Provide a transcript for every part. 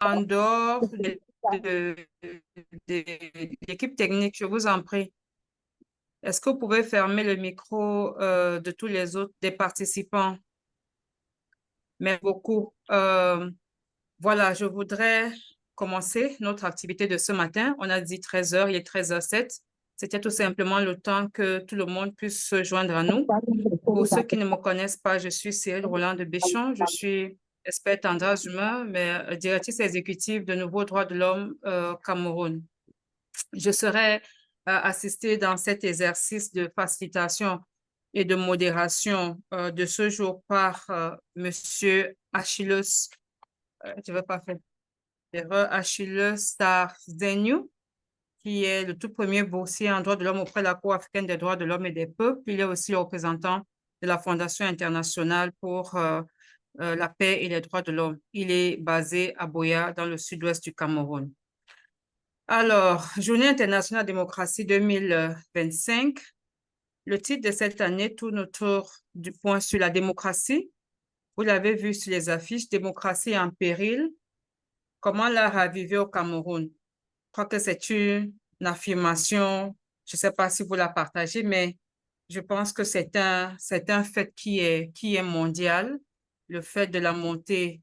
en dehors de l'équipe technique, je vous en prie. Est-ce que vous pouvez fermer le micro de tous les autres, des participants? Merci beaucoup. Voilà, je voudrais commencer notre activité de ce matin. On a dit 13 heures, il est 13h07. C'était tout simplement le temps que tout le monde puisse se joindre à nous. Pour ceux qui ne me connaissent pas, je suis Cyril Roland de Béchon. Je suis experte en droits humains, mais directrice exécutive de Nouveaux Droits de l'Homme Cameroun. Je serai assistée dans cet exercice de facilitation et de modération de ce jour par Monsieur Achilles, je ne vais pas faire erreur, Achilles Starzeniu, qui est le tout premier boursier en droits de l'homme auprès de la Cour africaine des droits de l'homme et des peuples. Il est aussi le représentant de la Fondation internationale pour la paix et les droits de l'homme. Il est basé à Boya, dans le sud-ouest du Cameroun. Alors, Journée internationale de démocratie 2025. Le titre de cette année tourne autour du point sur la démocratie. Vous l'avez vu sur les affiches, démocratie en péril. Comment la raviver au Cameroun? Je crois que c'est une affirmation, je ne sais pas si vous la partagez, mais je pense que c'est un fait qui est mondial, le fait de la montée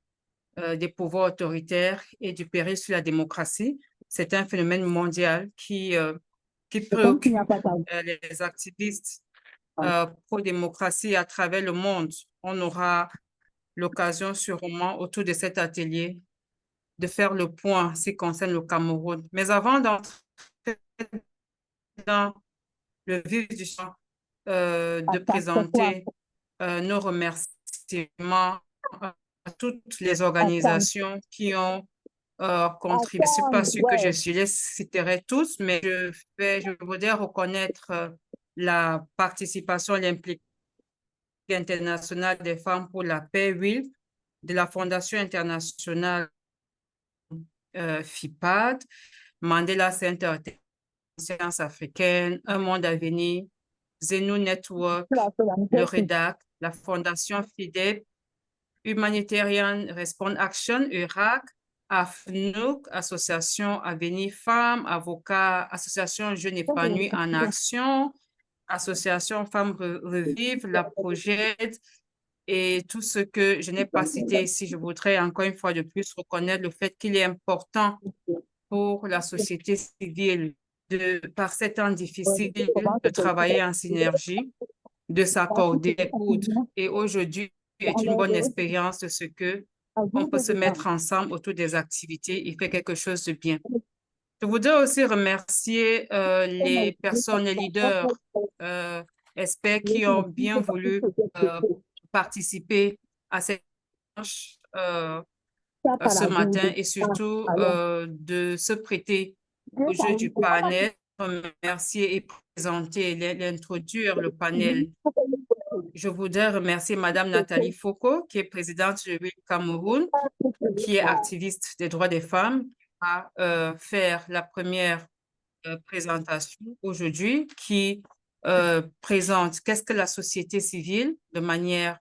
des pouvoirs autoritaires et du péril sur la démocratie. C'est un phénomène mondial qui préoccupe les activistes pro-démocratie à travers le monde. On aura l'occasion sûrement autour de cet atelier de faire le point en ce qui concerne le Cameroun. Mais avant d'entrer dans le vif du champ, de présenter nos remerciements à toutes les organisations qui ont contribué. Je ne suis pas sûre que je les citerai tous, mais je voudrais reconnaître la participation et l'implication internationale des femmes pour la paix, WILP, de la Fondation internationale FIPAD, Mandela Center Sciences africaines, Un monde à venir, Zenu Network, le REDAC, la Fondation FIDEP, Humanitarian Response Action, URAC, AFNUC, Association Avenir Femmes, Avocats, Association Jeunes Épanouis en Action, Association Femmes Revivre, la Projette, et tout ce que je n'ai pas cité ici. Je voudrais encore une fois de plus reconnaître le fait qu'il est important pour la société civile par ces temps difficiles, de travailler en synergie, de s'accorder les coudes. Et aujourd'hui est une bonne expérience de ce que on peut se mettre ensemble autour des activités et faire quelque chose de bien. Je voudrais aussi remercier les personnes, les leaders, experts qui ont bien voulu participer à cette marche ce matin et surtout de se prêter au jeu du panel, remercier et présenter, l'introduire le panel. Je voudrais remercier Madame Nathalie Foucault, qui est présidente de WILP Cameroun, qui est activiste des droits des femmes, à faire la première présentation aujourd'hui, qui présente qu'est-ce que la société civile de manière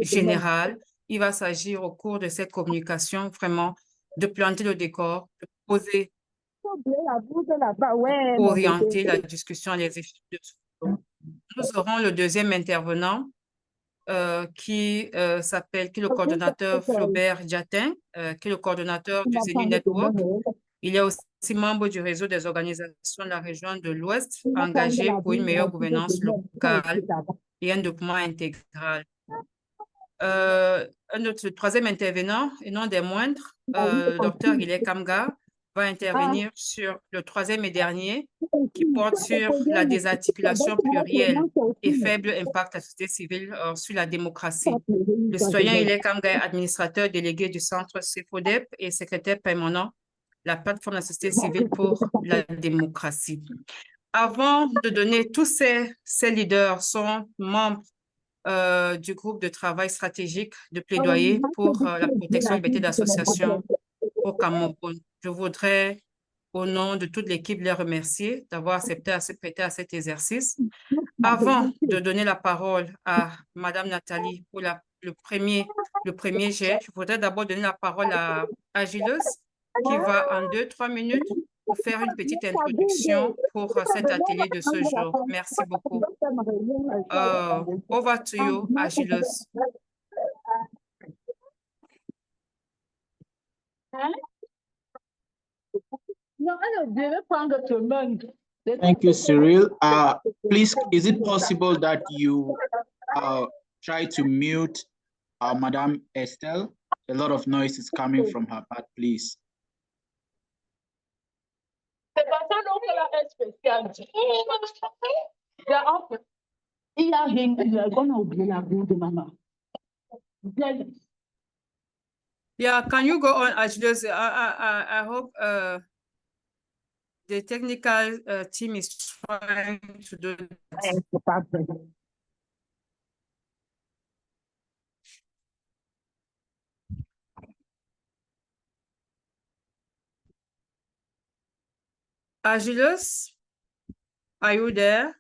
générale. Il va s'agir au cours de cette communication vraiment de planter le décor, de poser, orienter la discussion, les échanges. Nous aurons le deuxième intervenant qui s'appelle, qui est le coordonnateur Flaubert Diatin, qui est le coordonnateur du Zenu Network. Il est aussi membre du réseau des organisations de la région de l'Ouest, engagé pour une meilleure gouvernance locale et un développement intégral. Le troisième intervenant, et non des moindres, le docteur Guillet Kamga, va intervenir sur le troisième et dernier, qui porte sur la désarticulation plurielle et faible impact de la société civile sur la démocratie. Le citoyen Guillet Kamga est administrateur délégué du centre CEFODEP et secrétaire permanent de la plateforme de la société civile pour la démocratie. Avant de donner, tous ces leaders sont membres du groupe de travail stratégique de plaidoyer pour la protection et la liberté d'association au Cameroun. Je voudrais, au nom de toute l'équipe, les remercier d'avoir accepté à se prêter à cet exercice. Avant de donner la parole à Madame Nathalie pour le premier jet. Je voudrais d'abord donner la parole à Gilles, qui va en 2-3 minutes pour faire une petite introduction pour cet atelier de ce jour. Merci beaucoup. Over to you, Agilus. Thank you, Cyril. Please, is it possible that you try to mute Madame Estelle? A lot of noise is coming from her part, please. Yeah, can you go on, Agilus? I hope the technical team is trying to do that. Agilus, are you there?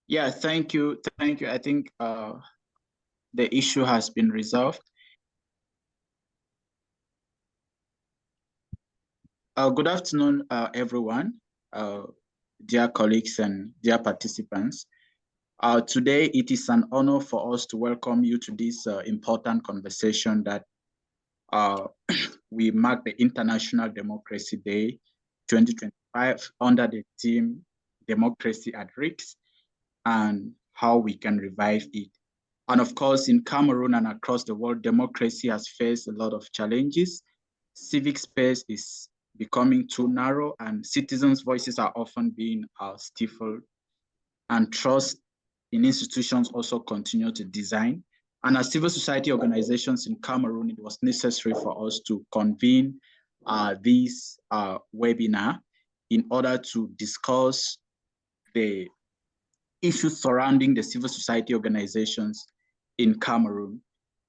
Yeah, thank you. Thank you. I think the issue has been resolved. Good afternoon, everyone, dear colleagues and dear participants. Today, it is an honor for us to welcome you to this important conversation that we mark the International Democracy Day 2025 under the theme Democracy at Risk and how we can revive it. And of course, in Cameroon and across the world, democracy has faced a lot of challenges. Civic space is becoming too narrow and citizens' voices are often being stifled, and trust in institutions also continue to decline. And as civil society organizations in Cameroon, it was necessary for us to convene this webinar in order to discuss the issues surrounding the civil society organizations in Cameroon.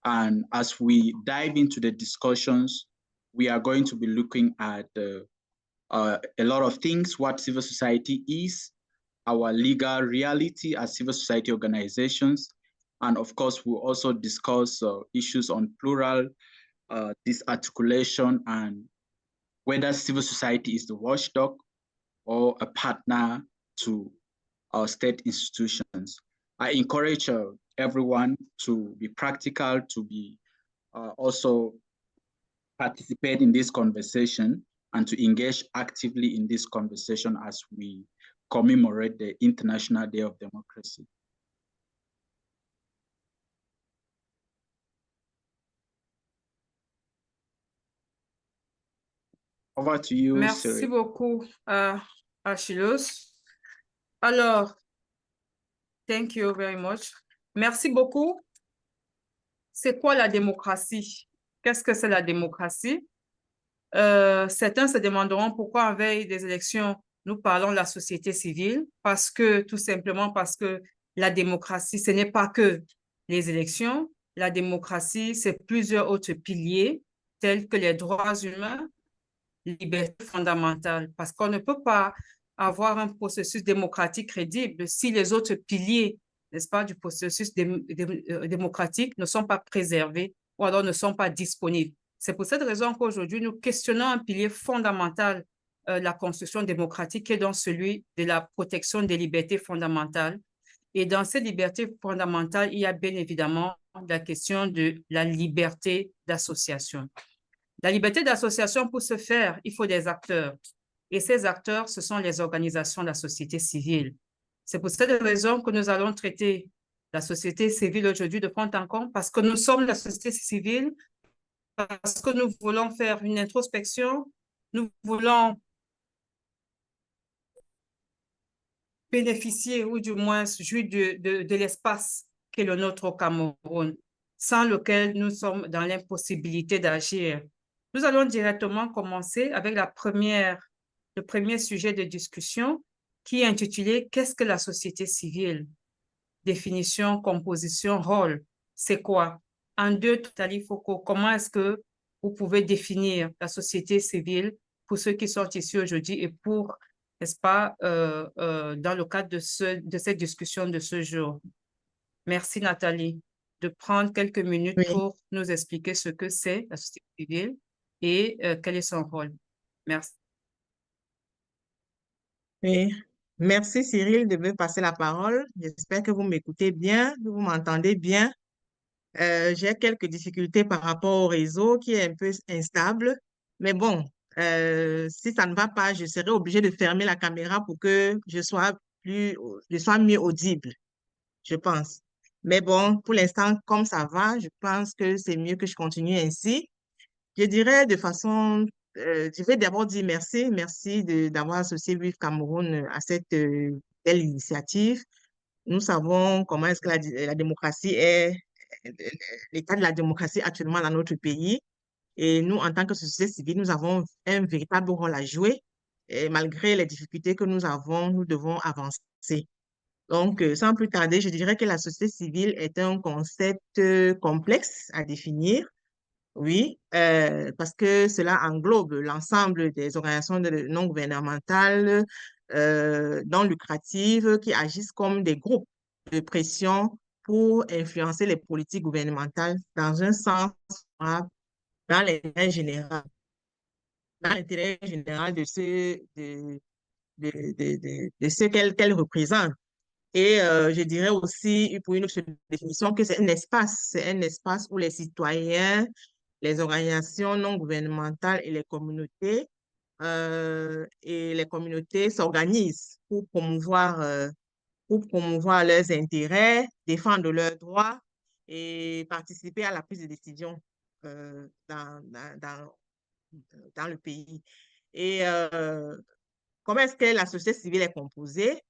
And as we dive into the discussions, we are going to be looking at a lot of things, what civil society is, our legal reality as civil society organizations, and of course, we'll also discuss issues on plural disarticulation and whether civil society is the watchdog or a partner to our state institutions. I encourage everyone to be practical, to be also participate in this conversation and to engage actively in this conversation as we commemorate the International Day of Democracy. Over to you, Merci Cyril. beaucoup, Achilles. Alors, thank you very much. Merci beaucoup. C'est quoi la démocratie? Qu'est-ce que c'est la démocratie? Certains se demanderont pourquoi en veille des élections, nous parlons de la société civile, tout simplement parce que la démocratie, ce n'est pas que les élections. La démocratie, c'est plusieurs autres piliers, tels que les droits humains, liberté fondamentale, parce qu'on ne peut pas avoir un processus démocratique crédible si les autres piliers, n'est-ce pas, du processus démocratique ne sont pas préservés ou alors ne sont pas disponibles. C'est pour cette raison qu'aujourd'hui, nous questionnons un pilier fondamental de la construction démocratique qui est donc celui de la protection des libertés fondamentales. Et dans ces libertés fondamentales, il y a bien évidemment la question de la liberté d'association. La liberté d'association, pour ce faire, il faut des acteurs. Et ces acteurs, ce sont les organisations de la société civile. C'est pour cette raison que nous allons traiter la société civile aujourd'hui de fond en comble, parce que nous sommes la société civile, parce que nous voulons faire une introspection, nous voulons bénéficier ou du moins jouir de l'espace qui est le nôtre au Cameroun, sans lequel nous sommes dans l'impossibilité d'agir. Nous allons directement commencer avec le premier sujet de discussion qui est intitulé « Qu'est-ce que la société civile ?» Définition, composition, rôle. C'est quoi? En deux, Tali Foko, comment est-ce que vous pouvez définir la société civile pour ceux qui sont ici aujourd'hui et pour, n'est-ce pas, dans le cadre de cette discussion de ce jour? Merci Nathalie de prendre quelques minutes Oui, pour nous expliquer ce que c'est la société civile et quel est son rôle. Merci. oui. Merci Cyril de me passer la parole. J'espère que vous m'écoutez bien, que vous m'entendez bien. J'ai quelques difficultés par rapport au réseau qui est un peu instable. Mais bon, si ça ne va pas, je serai obligée de fermer la caméra pour que je sois mieux audible, je pense. Mais bon, pour l'instant, comme ça va, je pense que c'est mieux que je continue ainsi. Je dirais de façon, je vais d'abord dire merci, merci d'avoir associé Vivre Cameroun à cette belle initiative. Nous savons comment est-ce que la démocratie est, l'état de la démocratie actuellement dans notre pays. Et nous, en tant que société civile, nous avons un véritable rôle à jouer. Et malgré les difficultés que nous avons, nous devons avancer. Donc, sans plus tarder, je dirais que la société civile est un concept complexe à définir. Oui, parce que cela englobe l'ensemble des organisations non gouvernementales non lucratives qui agissent comme des groupes de pression pour influencer les politiques gouvernementales dans un sens, dans l'intérêt général, dans l'intérêt général de ce qu'elles représentent. Et je dirais aussi, pour une autre définition, que c'est un espace où les citoyens, les organisations non gouvernementales et les communautés s'organisent pour promouvoir leurs intérêts, défendre leurs droits et participer à la prise de décision dans le pays. Et comment est-ce que la société civile est composée?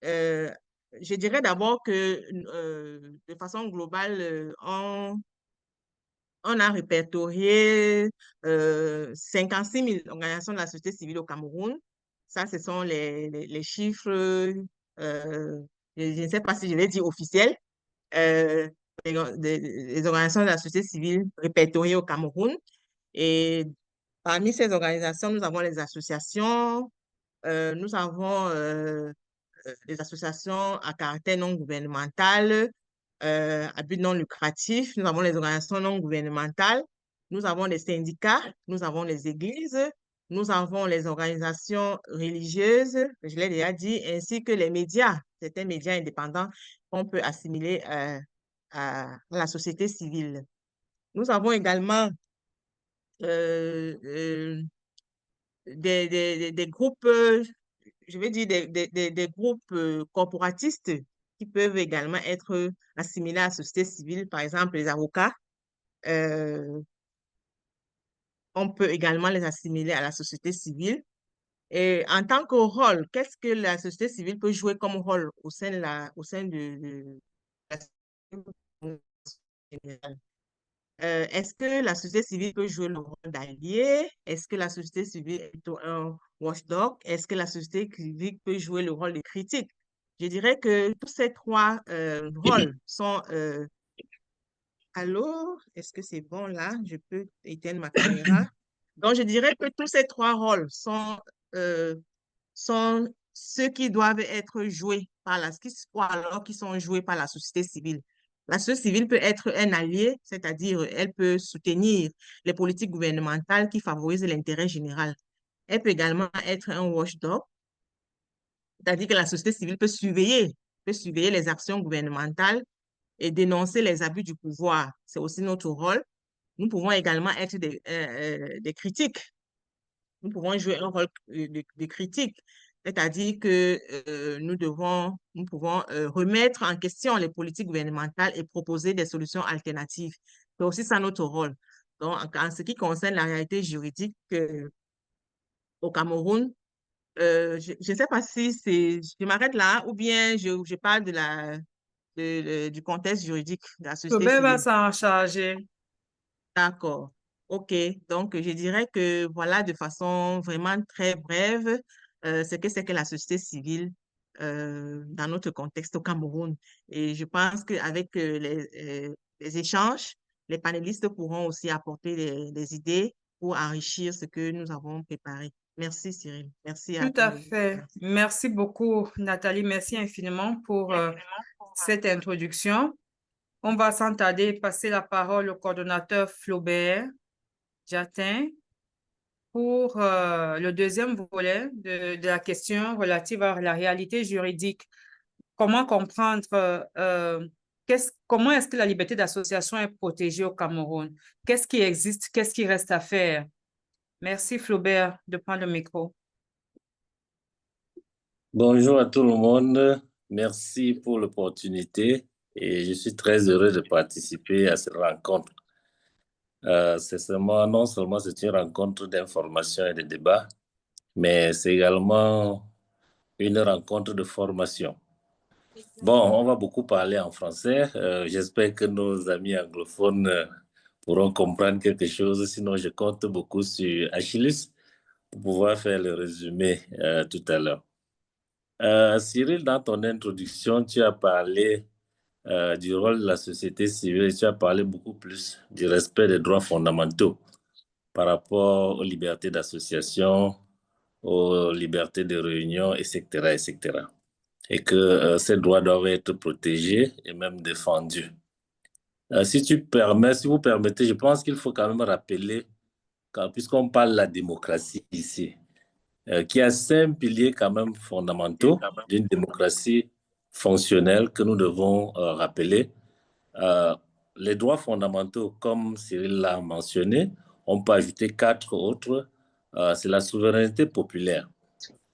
Euh, je dirais d'abord que de façon globale, on a répertorié 56 000 organisations de la société civile au Cameroun. Ça, ce sont les chiffres, je ne sais pas si je vais dire officiels, euh, des organisations de la société civile répertoriées au Cameroun. Et parmi ces organisations, nous avons les associations, nous avons des associations à caractère non gouvernemental, à but non lucratif. Nous avons les organisations non gouvernementales. Nous avons les syndicats. Nous avons les églises. Nous avons les organisations religieuses, je l'ai déjà dit, ainsi que les médias, certains médias indépendants qu'on peut assimiler à la société civile. Nous avons également euh, euh, des groupes, je vais dire des groupes corporatistes qui peuvent également être assimilés à la société civile, par exemple les avocats. euh, on peut également les assimiler à la société civile. Et en tant que rôle, qu'est-ce que la société civile peut jouer comme rôle au sein de la société générale? Est-ce que la société civile peut jouer le rôle d'allié? Est-ce que la société civile est plutôt un watchdog? Est-ce que la société civile peut jouer le rôle de critique? Je dirais que tous ces trois rôles sont... Allô? Est-ce que c'est bon là? Je peux éteindre ma caméra. Donc, je dirais que tous ces trois rôles sont ceux qui doivent être joués ou alors qui sont joués par la société civile. La société civile peut être un allié, c'est-à-dire elle peut soutenir les politiques gouvernementales qui favorisent l'intérêt général. Elle peut également être un watchdog, c'est-à-dire que la société civile peut surveiller les actions gouvernementales et dénoncer les abus du pouvoir. C'est aussi notre rôle. Nous pouvons également être des critiques. Nous pouvons jouer un rôle de critique, c'est-à-dire que nous pouvons remettre en question les politiques gouvernementales et proposer des solutions alternatives. C'est aussi ça notre rôle. Donc, en ce qui concerne la réalité juridique au Cameroun, je ne sais pas si je m'arrête là ou bien je parle du contexte juridique de la société Robert va civile. s'en charger. D'accord. OK. Donc, je dirais que voilà, de façon vraiment très brève, ce que c'est que la société civile dans notre contexte au Cameroun. Et je pense qu'avec les échanges, les panélistes pourront aussi apporter des idées pour enrichir ce que nous avons préparé. Merci, Cyril. Merci à Tout toi à de... fait. Merci beaucoup, Nathalie. Merci infiniment pour cette introduction. On va sans tarder passer la parole au coordonnateur Flaubert Jatin pour le deuxième volet de la question relative à la réalité juridique. Comment comprendre, comment est-ce que la liberté d'association est protégée au Cameroun? Qu'est-ce qui existe? Qu'est-ce qui reste à faire? Merci Flaubert de prendre le micro. Bonjour à tout le monde. Merci pour l'opportunité et je suis très heureux de participer à cette rencontre. Non seulement c'est une rencontre d'information et de débat, mais c'est également une rencontre de formation. Bon, on va beaucoup parler en français. J'espère que nos amis anglophones pourront comprendre quelque chose. Sinon, je compte beaucoup sur Achilles pour pouvoir faire le résumé tout à l'heure. Cyril, dans ton introduction, tu as parlé du rôle de la société civile et tu as parlé beaucoup plus du respect des droits fondamentaux par rapport aux libertés d'association, aux libertés de réunion, etc., etc. Et que ces droits doivent être protégés et même défendus. Si vous permettez, je pense qu'il faut quand même rappeler, puisqu'on parle de la démocratie ici, qui a 5 piliers quand même fondamentaux d'une démocratie fonctionnelle que nous devons rappeler. Les droits fondamentaux, comme Cyril l'a mentionné, on peut ajouter 4 autres. C'est la souveraineté populaire.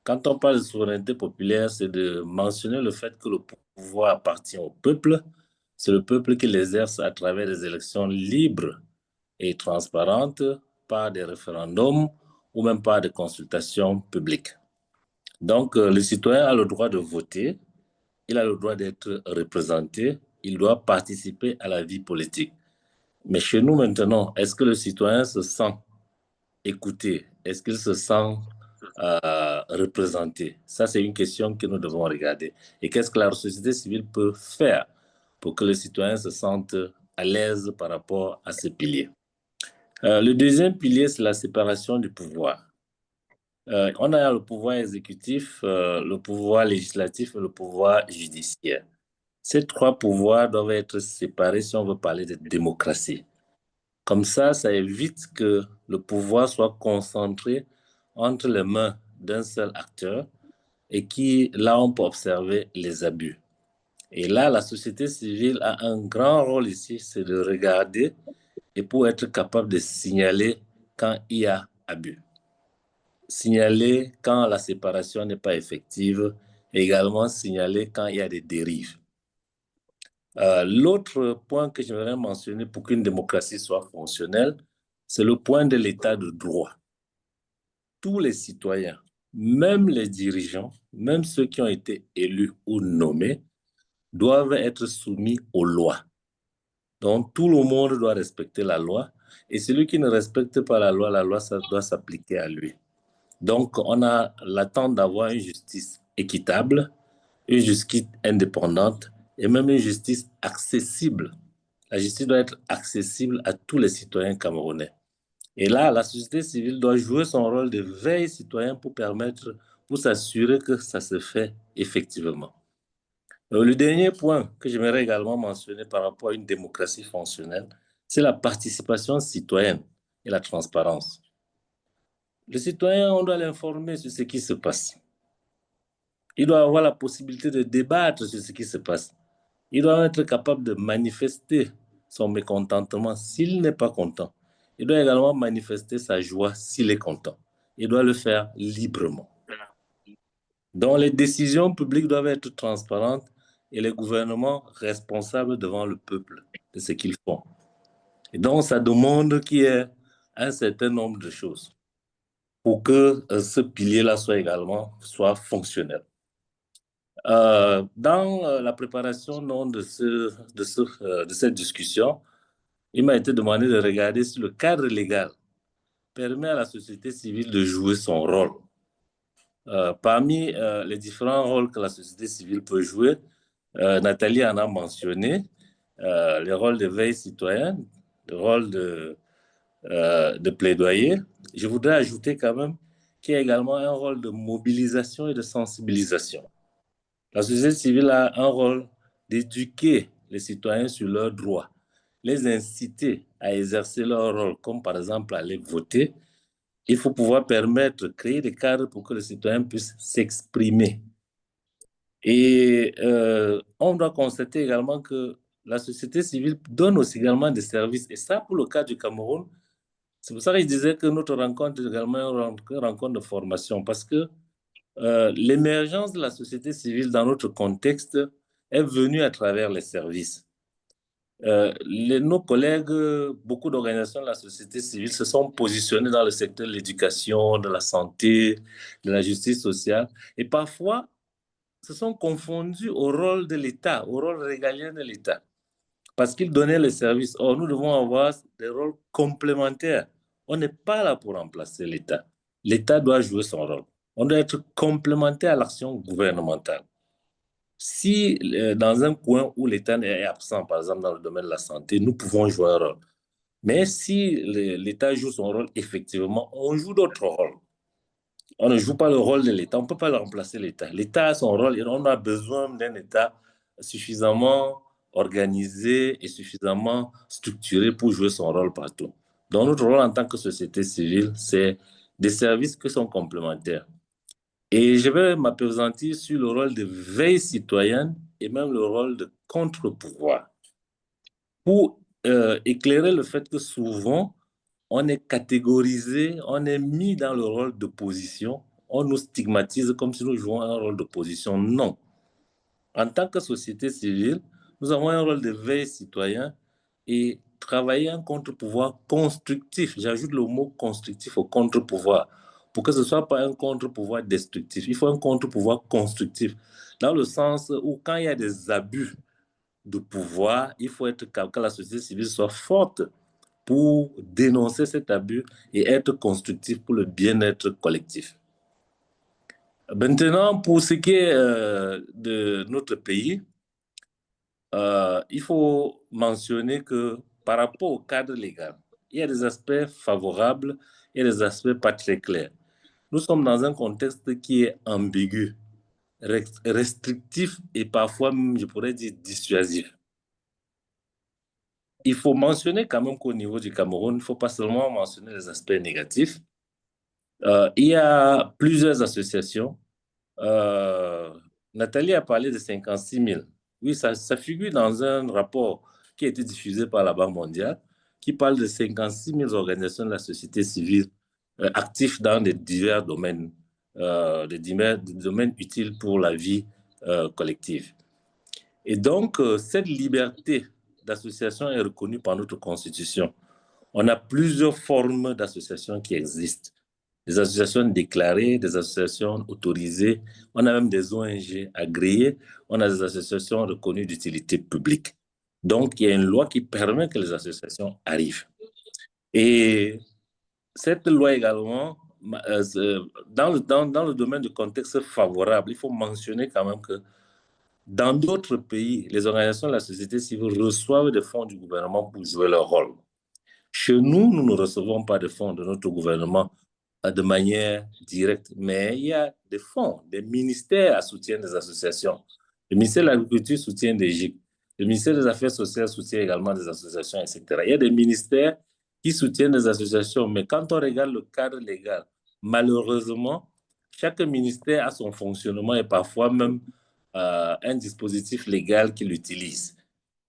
Quand on parle de souveraineté populaire, c'est de mentionner le fait que le pouvoir appartient au peuple. C'est le peuple qui l'exerce à travers des élections libres et transparentes, par des référendums ou même par des consultations publiques. Donc, le citoyen a le droit de voter, il a le droit d'être représenté, il doit participer à la vie politique. Mais chez nous maintenant, est-ce que le citoyen se sent écouté? Est-ce qu'il se sent représenté? Ça, c'est une question que nous devons regarder. Et qu'est-ce que la société civile peut faire pour que le citoyen se sente à l'aise par rapport à ces piliers? Le deuxième pilier, c'est la séparation du pouvoir. On a le pouvoir exécutif, le pouvoir législatif et le pouvoir judiciaire. Ces 3 pouvoirs doivent être séparés si on veut parler de démocratie. Comme ça évite que le pouvoir soit concentré entre les mains d'un seul acteur et là, on peut observer les abus. Et là, la société civile a un grand rôle ici, c'est de regarder et pour être capable de signaler quand il y a abus. Signaler quand la séparation n'est pas effective, et également signaler quand il y a des dérives. L'autre point que j'aimerais mentionner pour qu'une démocratie soit fonctionnelle, c'est le point de l'état de droit. Tous les citoyens, même les dirigeants, même ceux qui ont été élus ou nommés, doivent être soumis aux lois. Donc, tout le monde doit respecter la loi, et celui qui ne respecte pas la loi, ça doit s'appliquer à lui. Donc, on a l'attente d'avoir une justice équitable, une justice indépendante et même une justice accessible. La justice doit être accessible à tous les citoyens camerounais. Et là, la société civile doit jouer son rôle de veille citoyen pour s'assurer que ça se fait effectivement. Le dernier point que j'aimerais également mentionner par rapport à une démocratie fonctionnelle, c'est la participation citoyenne et la transparence. Le citoyen, on doit l'informer sur ce qui se passe. Il doit avoir la possibilité de débattre sur ce qui se passe. Il doit être capable de manifester son mécontentement s'il n'est pas content. Il doit également manifester sa joie s'il est content. Il doit le faire librement. Donc, les décisions publiques doivent être transparentes et les gouvernements responsables devant le peuple de ce qu'ils font. Et donc, ça demande qu'il y ait un certain nombre de choses pour que ce pilier-là soit fonctionnel. Dans la préparation de cette discussion, il m'a été demandé de regarder si le cadre légal permet à la société civile de jouer son rôle. Parmi les différents rôles que la société civile peut jouer, Nathalie en a mentionné, le rôle de veille citoyenne, le rôle de plaidoyer. Je voudrais ajouter quand même qu'il y a également un rôle de mobilisation et de sensibilisation. La société civile a un rôle d'éduquer les citoyens sur leurs droits, les inciter à exercer leur rôle, comme par exemple aller voter. Il faut pouvoir permettre, créer des cadres pour que les citoyens puissent s'exprimer. Et on doit constater également que la société civile donne aussi également des services. Et ça, pour le cas du Cameroun, c'est pour ça que je disais que notre rencontre est également une rencontre de formation, parce que l'émergence de la société civile dans notre contexte est venue à travers les services. Nos collègues, beaucoup d'organisations de la société civile se sont positionnés dans le secteur de l'éducation, de la santé, de la justice sociale, et parfois se sont confondus au rôle de l'État, au rôle régalien de l'État, parce qu'ils donnaient les services. Or, nous devons avoir des rôles complémentaires. On n'est pas là pour remplacer l'État. L'État doit jouer son rôle. On doit être complémentaire à l'action gouvernementale. Si dans un coin où l'État est absent, par exemple dans le domaine de la santé, nous pouvons jouer un rôle. Mais si l'État joue son rôle, effectivement, on joue d'autres rôles. On ne joue pas le rôle de l'État, on ne peut pas le remplacer l'État. L'État a son rôle et on a besoin d'un État suffisamment organisé et suffisamment structuré pour jouer son rôle partout. Donc notre rôle en tant que société civile, c'est des services qui sont complémentaires. Et je vais m'appesantir sur le rôle de veille citoyenne et même le rôle de contre-pouvoir pour éclairer le fait que souvent, on est catégorisé, on est mis dans le rôle d'opposition, on nous stigmatise comme si nous jouions un rôle d'opposition. Non. En tant que société civile, nous avons un rôle de veille citoyen et travailler un contre-pouvoir constructif. J'ajoute le mot constructif au contre-pouvoir pour que ce ne soit pas un contre-pouvoir destructif. Il faut un contre-pouvoir constructif, dans le sens où quand il y a des abus de pouvoir, il faut que la société civile soit forte pour dénoncer cet abus et être constructif pour le bien-être collectif. Maintenant, pour ce qui est de notre pays, il faut mentionner que par rapport au cadre légal, il y a des aspects favorables et des aspects pas très clairs. Nous sommes dans un contexte qui est ambigu, restrictif et parfois, je pourrais dire, dissuasif. Il faut mentionner quand même qu'au niveau du Cameroun, il ne faut pas seulement mentionner les aspects négatifs. Il y a plusieurs associations. Nathalie a parlé de 56 000. Oui, ça figure dans un rapport qui a été diffusé par la Banque mondiale, qui parle de 56 000 organisations de la société civile actives dans des divers domaines, des domaines utiles pour la vie collective. Et donc, cette liberté d'association est reconnue par notre Constitution. On a plusieurs formes d'associations qui existent. Des associations déclarées, des associations autorisées, on a même des ONG agréées, on a des associations reconnues d'utilité publique. Donc, il y a une loi qui permet que les associations arrivent. Et cette loi également, dans le domaine du contexte favorable, il faut mentionner quand même que dans d'autres pays, les organisations de la société civile reçoivent des fonds du gouvernement pour jouer leur rôle. Chez nous, nous ne recevons pas de fonds de notre gouvernement de manière directe, mais il y a des fonds, des ministères à soutien des associations. Le ministère de l'Agriculture soutient des GIC, le ministère des Affaires sociales soutient également des associations, etc. Il y a des ministères qui soutiennent des associations, mais quand on regarde le cadre légal, malheureusement, chaque ministère a son fonctionnement et parfois même un dispositif légal qu'il utilise.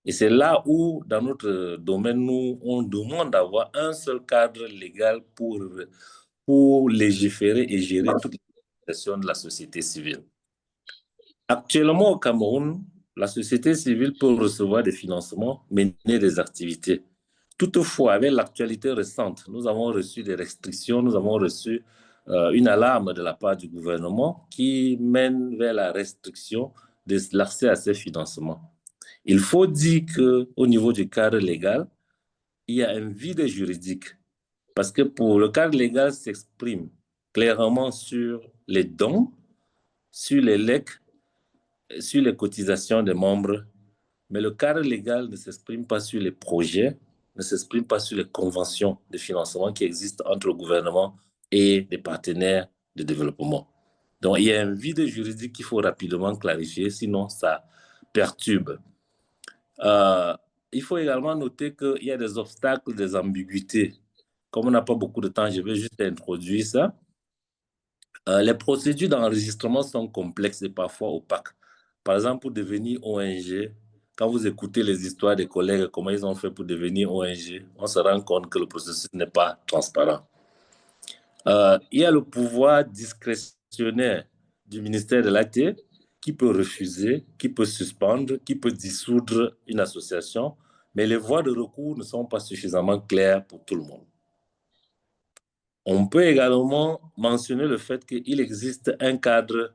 Et c'est là où, dans notre domaine, nous, on demande d'avoir un seul cadre légal pour légiférer et gérer toutes les organisations de la société civile. Actuellement, au Cameroun, la société civile peut recevoir des financements, mener des activités. Toutefois, avec l'actualité récente, nous avons reçu des restrictions, nous avons reçu une alarme de la part du gouvernement qui mène vers la restriction de l'accès à ces financements. Il faut dire qu'au niveau du cadre légal, il y a un vide juridique parce que pour le cadre légal s'exprime clairement sur les dons, sur les legs, sur les cotisations des membres, mais le cadre légal ne s'exprime pas sur les projets, ne s'exprime pas sur les conventions de financement qui existent entre le gouvernement et les partenaires de développement. Donc, il y a un vide juridique qu'il faut rapidement clarifier, sinon ça perturbe Il faut également noter qu'il y a des obstacles, des ambiguïtés. Comme on n'a pas beaucoup de temps, je vais juste introduire ça. Les procédures d'enregistrement sont complexes et parfois opaques. Par exemple, pour devenir ONG, quand vous écoutez les histoires des collègues, comment ils ont fait pour devenir ONG, on se rend compte que le processus n'est pas transparent. Il y a le pouvoir discrétionnaire du ministère de l'AT qui peut refuser, qui peut suspendre, qui peut dissoudre une association, mais les voies de recours ne sont pas suffisamment claires pour tout le monde. On peut également mentionner le fait qu'il existe un cadre,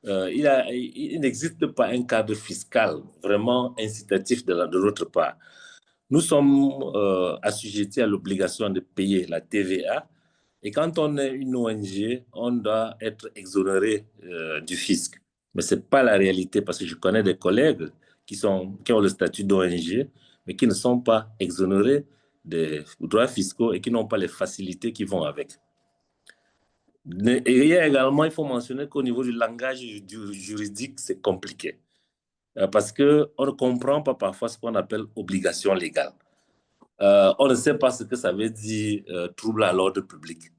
il n'existe pas un cadre fiscal vraiment incitatif de l'autre part. Nous sommes assujettis à l'obligation de payer la TVA et quand on est une ONG, on doit être exonéré du fisc. Mais ce n'est pas la réalité parce que je connais des collègues qui ont le statut d'ONG mais qui ne sont pas exonérés des droits fiscaux et qui n'ont pas les facilités qui vont avec. Et également, il faut mentionner qu'au niveau du langage juridique, c'est compliqué. Parce qu'on ne comprend pas parfois ce qu'on appelle obligation légale. On ne sait pas ce que ça veut dire trouble à l'ordre public.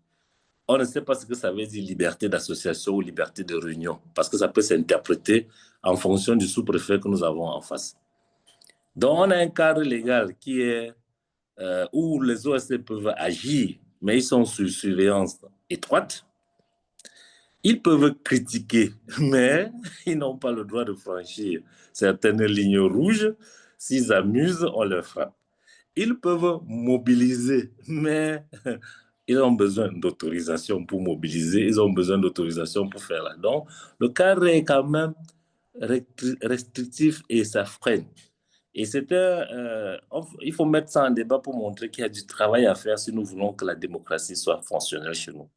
On ne sait pas ce que ça veut dire liberté d'association ou liberté de réunion, parce que ça peut s'interpréter en fonction du sous-préfet que nous avons en face. Donc, on a un cadre légal qui est où les OSC peuvent agir, mais ils sont sous surveillance étroite. Ils peuvent critiquer, mais ils n'ont pas le droit de franchir certaines lignes rouges. S'ils amusent, on leur frappe. Ils peuvent mobiliser, mais ils ont besoin d'autorisation pour mobiliser, ils ont besoin d'autorisation pour faire là. Donc, le cadre est quand même restrictif et ça freine. Et il faut mettre ça en débat pour montrer qu'il y a du travail à faire si nous voulons que la démocratie soit fonctionnelle chez nous.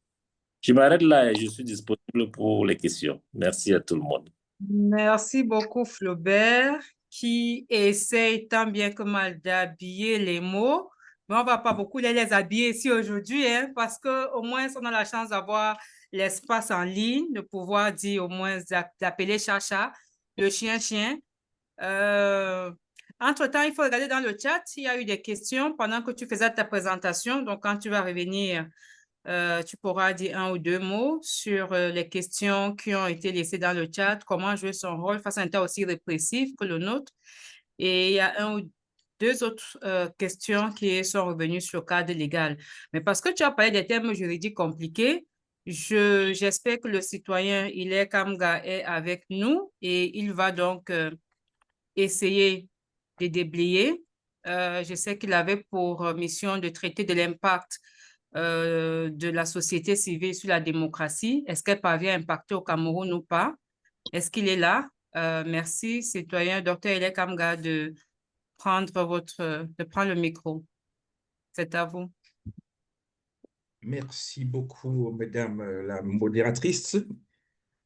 Je m'arrête là et je suis disponible pour les questions. Merci à tout le monde. Merci beaucoup, Flaubert, qui essaye tant bien que mal d'habiller les mots. Mais on ne va pas beaucoup les habiller ici aujourd'hui, hein, parce qu'au moins, on a la chance d'avoir l'espace en ligne, de pouvoir dire au moins d'appeler Chacha, le chien-chien. Entre-temps, il faut regarder dans le chat s'il y a eu des questions pendant que tu faisais ta présentation. Donc, quand tu vas revenir, tu pourras dire un ou deux mots sur les questions qui ont été laissées dans le chat, comment jouer son rôle face à un État aussi répressif que le nôtre. Et il y a un ou deux autres questions qui sont revenues sur le cadre légal. Mais parce que tu as parlé des termes juridiques compliqués, j'espère que le citoyen Hilaire Kamga est avec nous et il va donc essayer de déblayer. Je sais qu'il avait pour mission de traiter de l'impact de la société civile sur la démocratie. Est-ce qu'elle parvient à impacter au Cameroun ou pas? Est-ce qu'il est là? Merci, citoyen Dr. Hilaire Kamga, de prendre le micro. C'est à vous. Merci beaucoup, Madame la modératrice.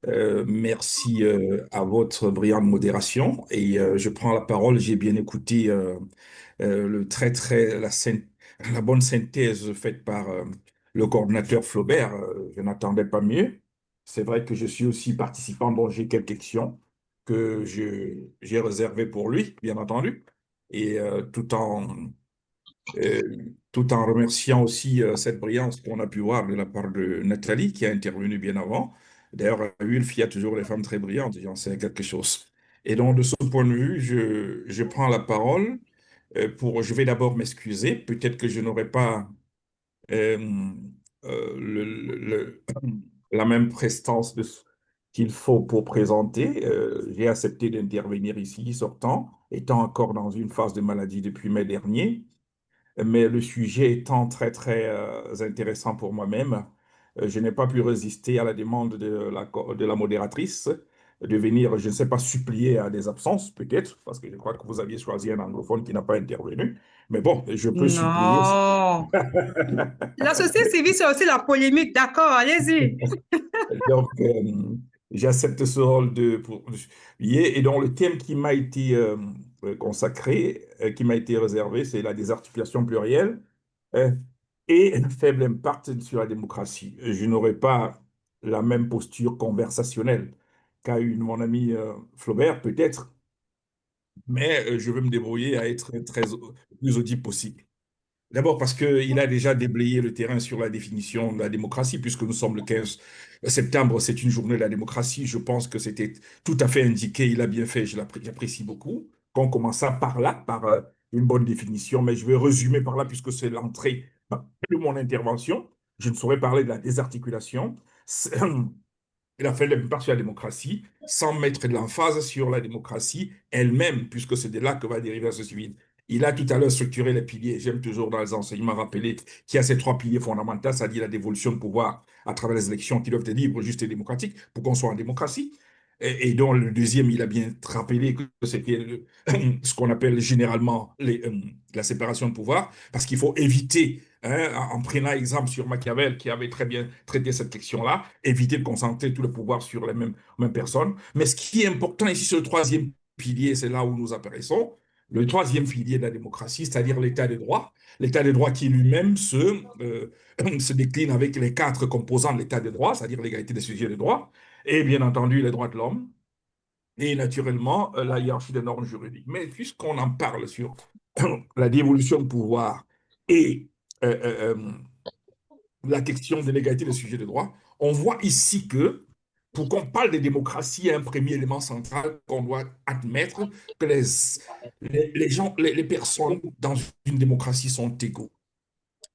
Merci à votre brillante modération. Et je prends la parole. J'ai bien écouté la bonne synthèse faite par le coordinateur Flaubert. Je n'attendais pas mieux. C'est vrai que je suis aussi participant, donc j'ai quelques questions que j'ai réservées pour lui, bien entendu. Et tout en remerciant aussi cette brillance qu'on a pu voir de la part de Nathalie, qui a intervenu bien avant. D'ailleurs, à ULF, il y a toujours des femmes très brillantes, j'en sais quelque chose. Et donc, de ce point de vue, je prends la parole je vais d'abord m'excuser. Peut-être que je n'aurai pas euh, la même prestance qu'il faut pour présenter. J'ai accepté d'intervenir ici, sortant, étant encore dans une phase de maladie depuis mai dernier. Mais le sujet étant très, très intéressant pour moi-même, je n'ai pas pu résister à la demande de la modératrice de venir, je ne sais pas, supplier à des absences, peut-être, parce que je crois que vous aviez choisi un anglophone qui n'a pas intervenu. Mais bon, je peux supplier. Non. La société civile, c'est aussi la polémique. D'accord, allez-y. Donc, j'accepte ce rôle et donc, le thème qui m'a été consacré, qui m'a été réservé, c'est la désarticulation plurielle et un faible impact sur la démocratie. Je n'aurai pas la même posture conversationnelle qu'a eu mon ami Flaubert, peut-être, mais je vais me débrouiller à être le plus audible possible. D'abord parce qu'il a déjà déblayé le terrain sur la définition de la démocratie, puisque nous sommes le 15 septembre, c'est une journée de la démocratie. Je pense que c'était tout à fait indiqué, il a bien fait, j'apprécie beaucoup. Qu'on commença par là, par une bonne définition, mais je vais résumer par là, puisque c'est l'entrée de mon intervention. Je ne saurais parler de la désarticulation. Il a fait l'impasse sur la démocratie sans mettre de l'emphase sur la démocratie elle-même, puisque c'est de là que va dériver la société civile. Il a tout à l'heure structuré les piliers. J'aime toujours dans les enseignements rappeler qu'il y a ces trois piliers fondamentaux, c'est-à-dire la dévolution de pouvoir à travers les élections qui doivent être libres, justes et démocratiques pour qu'on soit en démocratie. Et donc, le deuxième, il a bien rappelé que c'était ce qu'on appelle généralement la séparation de pouvoir, parce qu'il faut éviter, hein, en prenant exemple sur Machiavel, qui avait très bien traité cette question-là, éviter de concentrer tout le pouvoir sur les mêmes personnes. Mais ce qui est important ici, c'est le troisième pilier, c'est là où nous apparaissons, le troisième pilier de la démocratie, c'est-à-dire l'état de droit. L'état de droit qui lui-même se décline avec les quatre composants de l'état de droit, c'est-à-dire l'égalité des sujets de droit, et bien entendu les droits de l'homme, et naturellement la hiérarchie des normes juridiques. Mais puisqu'on en parle sur la dévolution de pouvoir et la question de l'égalité des sujets de droit, on voit ici que pour qu'on parle de démocratie, il y a un premier élément central qu'on doit admettre que les personnes dans une démocratie sont égaux.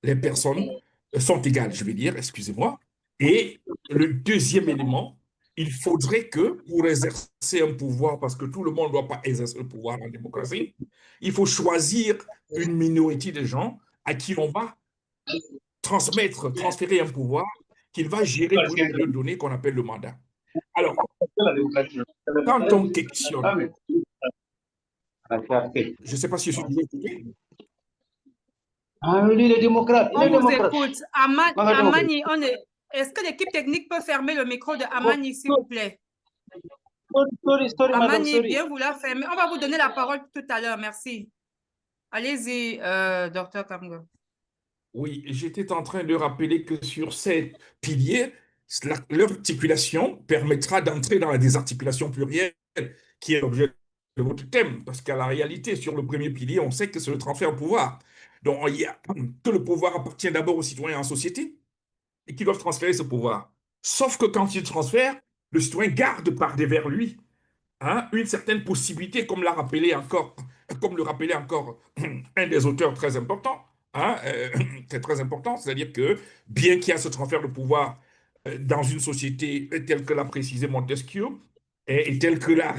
Les personnes sont égales, je vais dire, excusez-moi. Et le deuxième élément, il faudrait que pour exercer un pouvoir, parce que tout le monde ne doit pas exercer le pouvoir en démocratie, il faut choisir une minorité de gens à qui on va transférer un pouvoir qu'il va gérer pour une période donnée qu'on appelle le mandat. Alors, quand on questionne, je ne sais pas si je suis bien écouté. Ah, lui, il est démocrate. On vous écoute. Amani, est-ce que l'équipe technique peut fermer le micro de Amani, s'il vous plaît? Sorry, madame, Amani, sorry. bien vouloir fermer. On va vous donner la parole tout à l'heure. Merci. Allez-y, docteur Kamgo. Oui, j'étais en train de rappeler que sur ces piliers, leur articulation permettra d'entrer dans la désarticulation plurielle qui est l'objet de votre thème. Parce qu'à la réalité, sur le premier pilier, on sait que c'est le transfert de pouvoir. Donc, il y a que le pouvoir appartient d'abord aux citoyens en société et qu'ils doivent transférer ce pouvoir. Sauf que quand ils transfèrent, le citoyen garde par devers lui, hein, une certaine possibilité, comme le rappelait encore un des auteurs très importants, hein, c'est très important, c'est-à-dire que bien qu'il y a ce transfert de pouvoir dans une société telle que l'a précisé Montesquieu et telle que l'a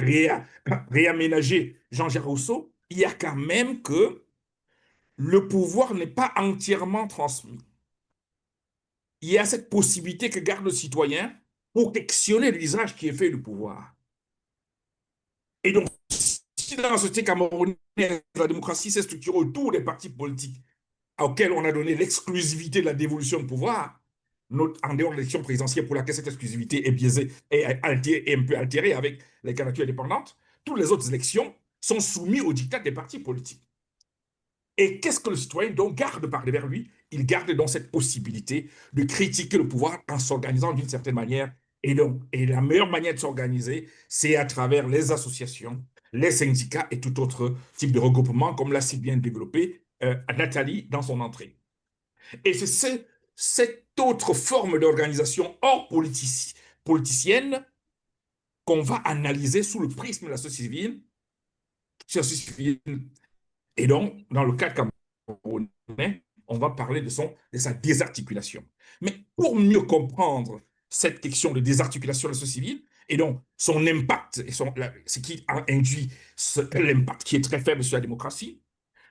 réaménagé Jean-Jacques Rousseau, il y a quand même que le pouvoir n'est pas entièrement transmis. Il y a cette possibilité que garde le citoyen pour questionner l'usage qui est fait du pouvoir. Et donc, si dans la société camerounaise, la démocratie s'est structurée autour des partis politiques auxquels on a donné l'exclusivité de la dévolution de pouvoir, en dehors de l'élection présidentielle pour laquelle cette exclusivité est biaisée et un peu altérée avec les candidatures indépendantes, toutes les autres élections sont soumises au diktat des partis politiques. Et qu'est-ce que le citoyen donc garde par devers lui? Il garde donc cette possibilité de critiquer le pouvoir en s'organisant d'une certaine manière. Et la meilleure manière de s'organiser, c'est à travers les associations, les syndicats et tout autre type de regroupement, comme l'a si bien développé Nathalie dans son entrée. Et c'est cette autre forme d'organisation hors politicienne qu'on va analyser sous le prisme de la société civile. Et donc, dans le cas camerounais, on va parler de sa désarticulation. Mais pour mieux comprendre cette question de désarticulation de la société civile, et donc son impact, et ce qui induit l'impact qui est très faible sur la démocratie,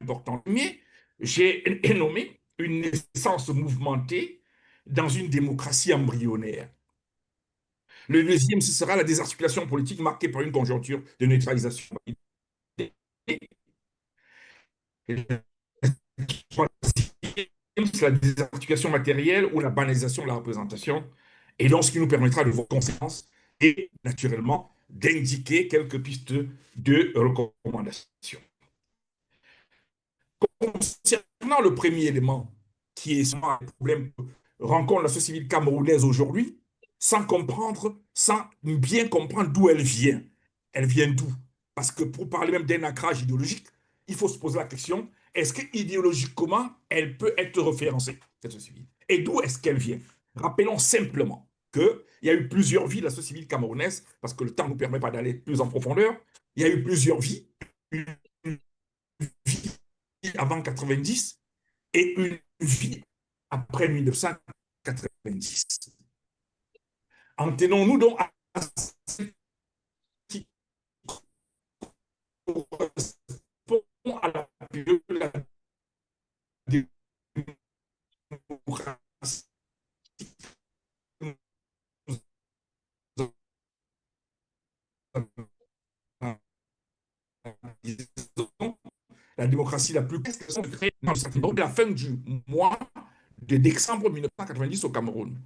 important. Mais j'ai nommé une naissance mouvementée dans une démocratie embryonnaire. Le deuxième, ce sera la désarticulation politique marquée par une conjoncture de neutralisation. C'est la désarticulation matérielle ou la banalisation de la représentation, et donc ce qui nous permettra de voir conséquences et naturellement d'indiquer quelques pistes de recommandation. Concernant le premier élément, qui est un problème que rencontre la société civile camerounaise aujourd'hui, sans bien comprendre d'où elle vient. Elle vient d'où? Parce que pour parler même d'un ancrage idéologique, il faut se poser la question, est-ce que idéologiquement, elle peut être référencée, cette société civile? Et d'où est-ce qu'elle vient? Rappelons simplement qu'il y a eu plusieurs vies de la société civile camerounaise, parce que le temps ne nous permet pas d'aller plus en profondeur. Il y a eu plusieurs vies. Une vie avant 90 et une vie après 1990. En tenons-nous donc à ce qui correspond à la période de la démocratie. La démocratie la plus créée dans la fin du mois de décembre 1990 au Cameroun.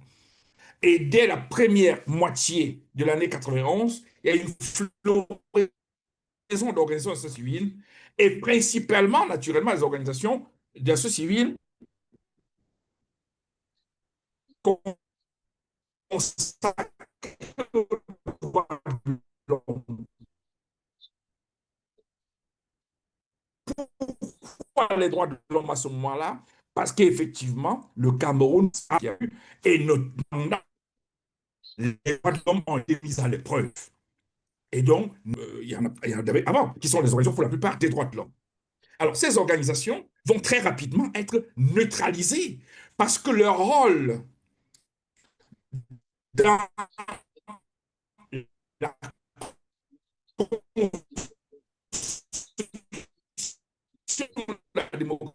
Et dès la première moitié de l'année 91, il y a une floraison d'organisations de la société civile et principalement, naturellement, les organisations de la société civile consacrées aux droits de l'homme. Pourquoi les droits de l'homme à ce moment-là? Parce qu'effectivement, le Cameroun a eu, et notamment, les droits de l'homme ont été mis à l'épreuve. Et donc, il y en avait avant, qui sont les organisations pour la plupart des droits de l'homme. Alors, ces organisations vont très rapidement être neutralisées parce que leur rôle dans la construction de la démocratie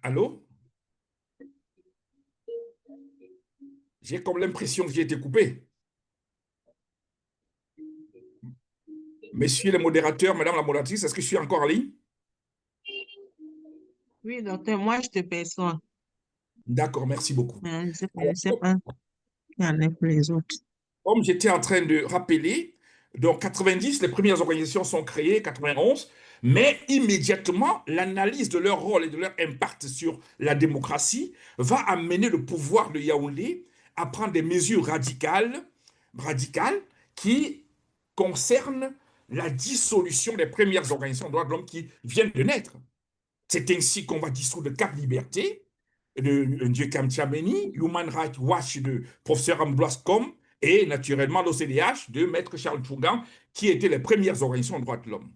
Allô? J'ai comme l'impression que j'ai été coupé. Messieurs les modérateurs, madame la modératrice, est-ce que je suis encore en ligne? Oui, docteur, moi, je te perçois. D'accord, merci beaucoup. Mais je ne sais pas il y en a pour les autres. Comme j'étais en train de rappeler, donc 90, les premières organisations sont créées, 91, mais immédiatement, l'analyse de leur rôle et de leur impact sur la démocratie va amener le pouvoir de Yaoundé à prendre des mesures radicales qui concernent la dissolution des premières organisations de droits de l'homme qui viennent de naître. C'est ainsi qu'on va dissoudre Cap Liberté, de Ndjekam Tchameni, Human Rights Watch de professeur Ambroise Combe, et naturellement l'OCDH de Maître Charles Tchougan, qui étaient les premières organisations de droits de l'homme.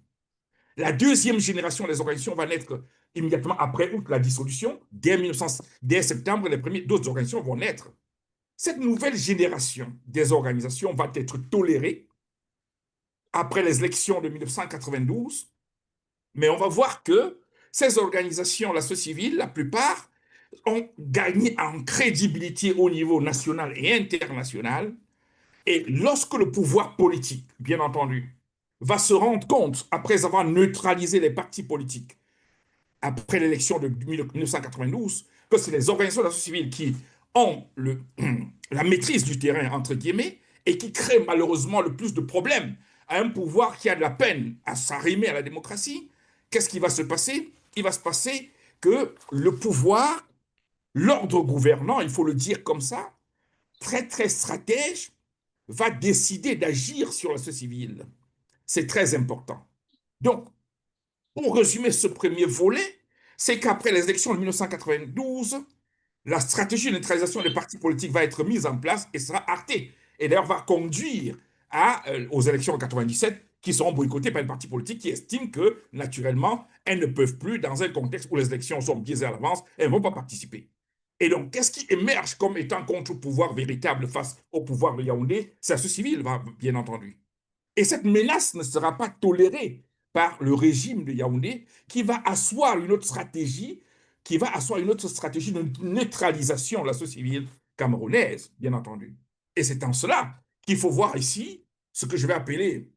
La deuxième génération des organisations va naître immédiatement après août, la dissolution. Dès septembre, d'autres organisations vont naître. Cette nouvelle génération des organisations va être tolérée après les élections de 1992, mais on va voir que ces organisations, la société civile, la plupart, ont gagné en crédibilité au niveau national et international. Et lorsque le pouvoir politique, bien entendu, va se rendre compte, après avoir neutralisé les partis politiques, après l'élection de 1992, que c'est les organisations de la société civile qui ont la maîtrise du terrain, entre guillemets, et qui créent malheureusement le plus de problèmes à un pouvoir qui a de la peine à s'arrimer à la démocratie, qu'est-ce qui va se passer? Il va se passer que le pouvoir, l'ordre gouvernant, il faut le dire comme ça, très très stratège, va décider d'agir sur la société civile. C'est très important. Donc, pour résumer ce premier volet, c'est qu'après les élections de 1992, la stratégie de neutralisation des partis politiques va être mise en place et sera actée. Et d'ailleurs va conduire aux élections en 97 qui seront boycottées par les partis politiques qui estiment que, naturellement, elles ne peuvent plus, dans un contexte où les élections sont biaisées à l'avance, elles ne vont pas participer. Et donc, qu'est-ce qui émerge comme étant contre-pouvoir véritable face au pouvoir de Yaoundé? C'est la société civile, bien entendu. Et cette menace ne sera pas tolérée par le régime de Yaoundé qui va asseoir une autre stratégie, de neutralisation de la société civile camerounaise, bien entendu. Et c'est en cela qu'il faut voir ici ce que je vais appeler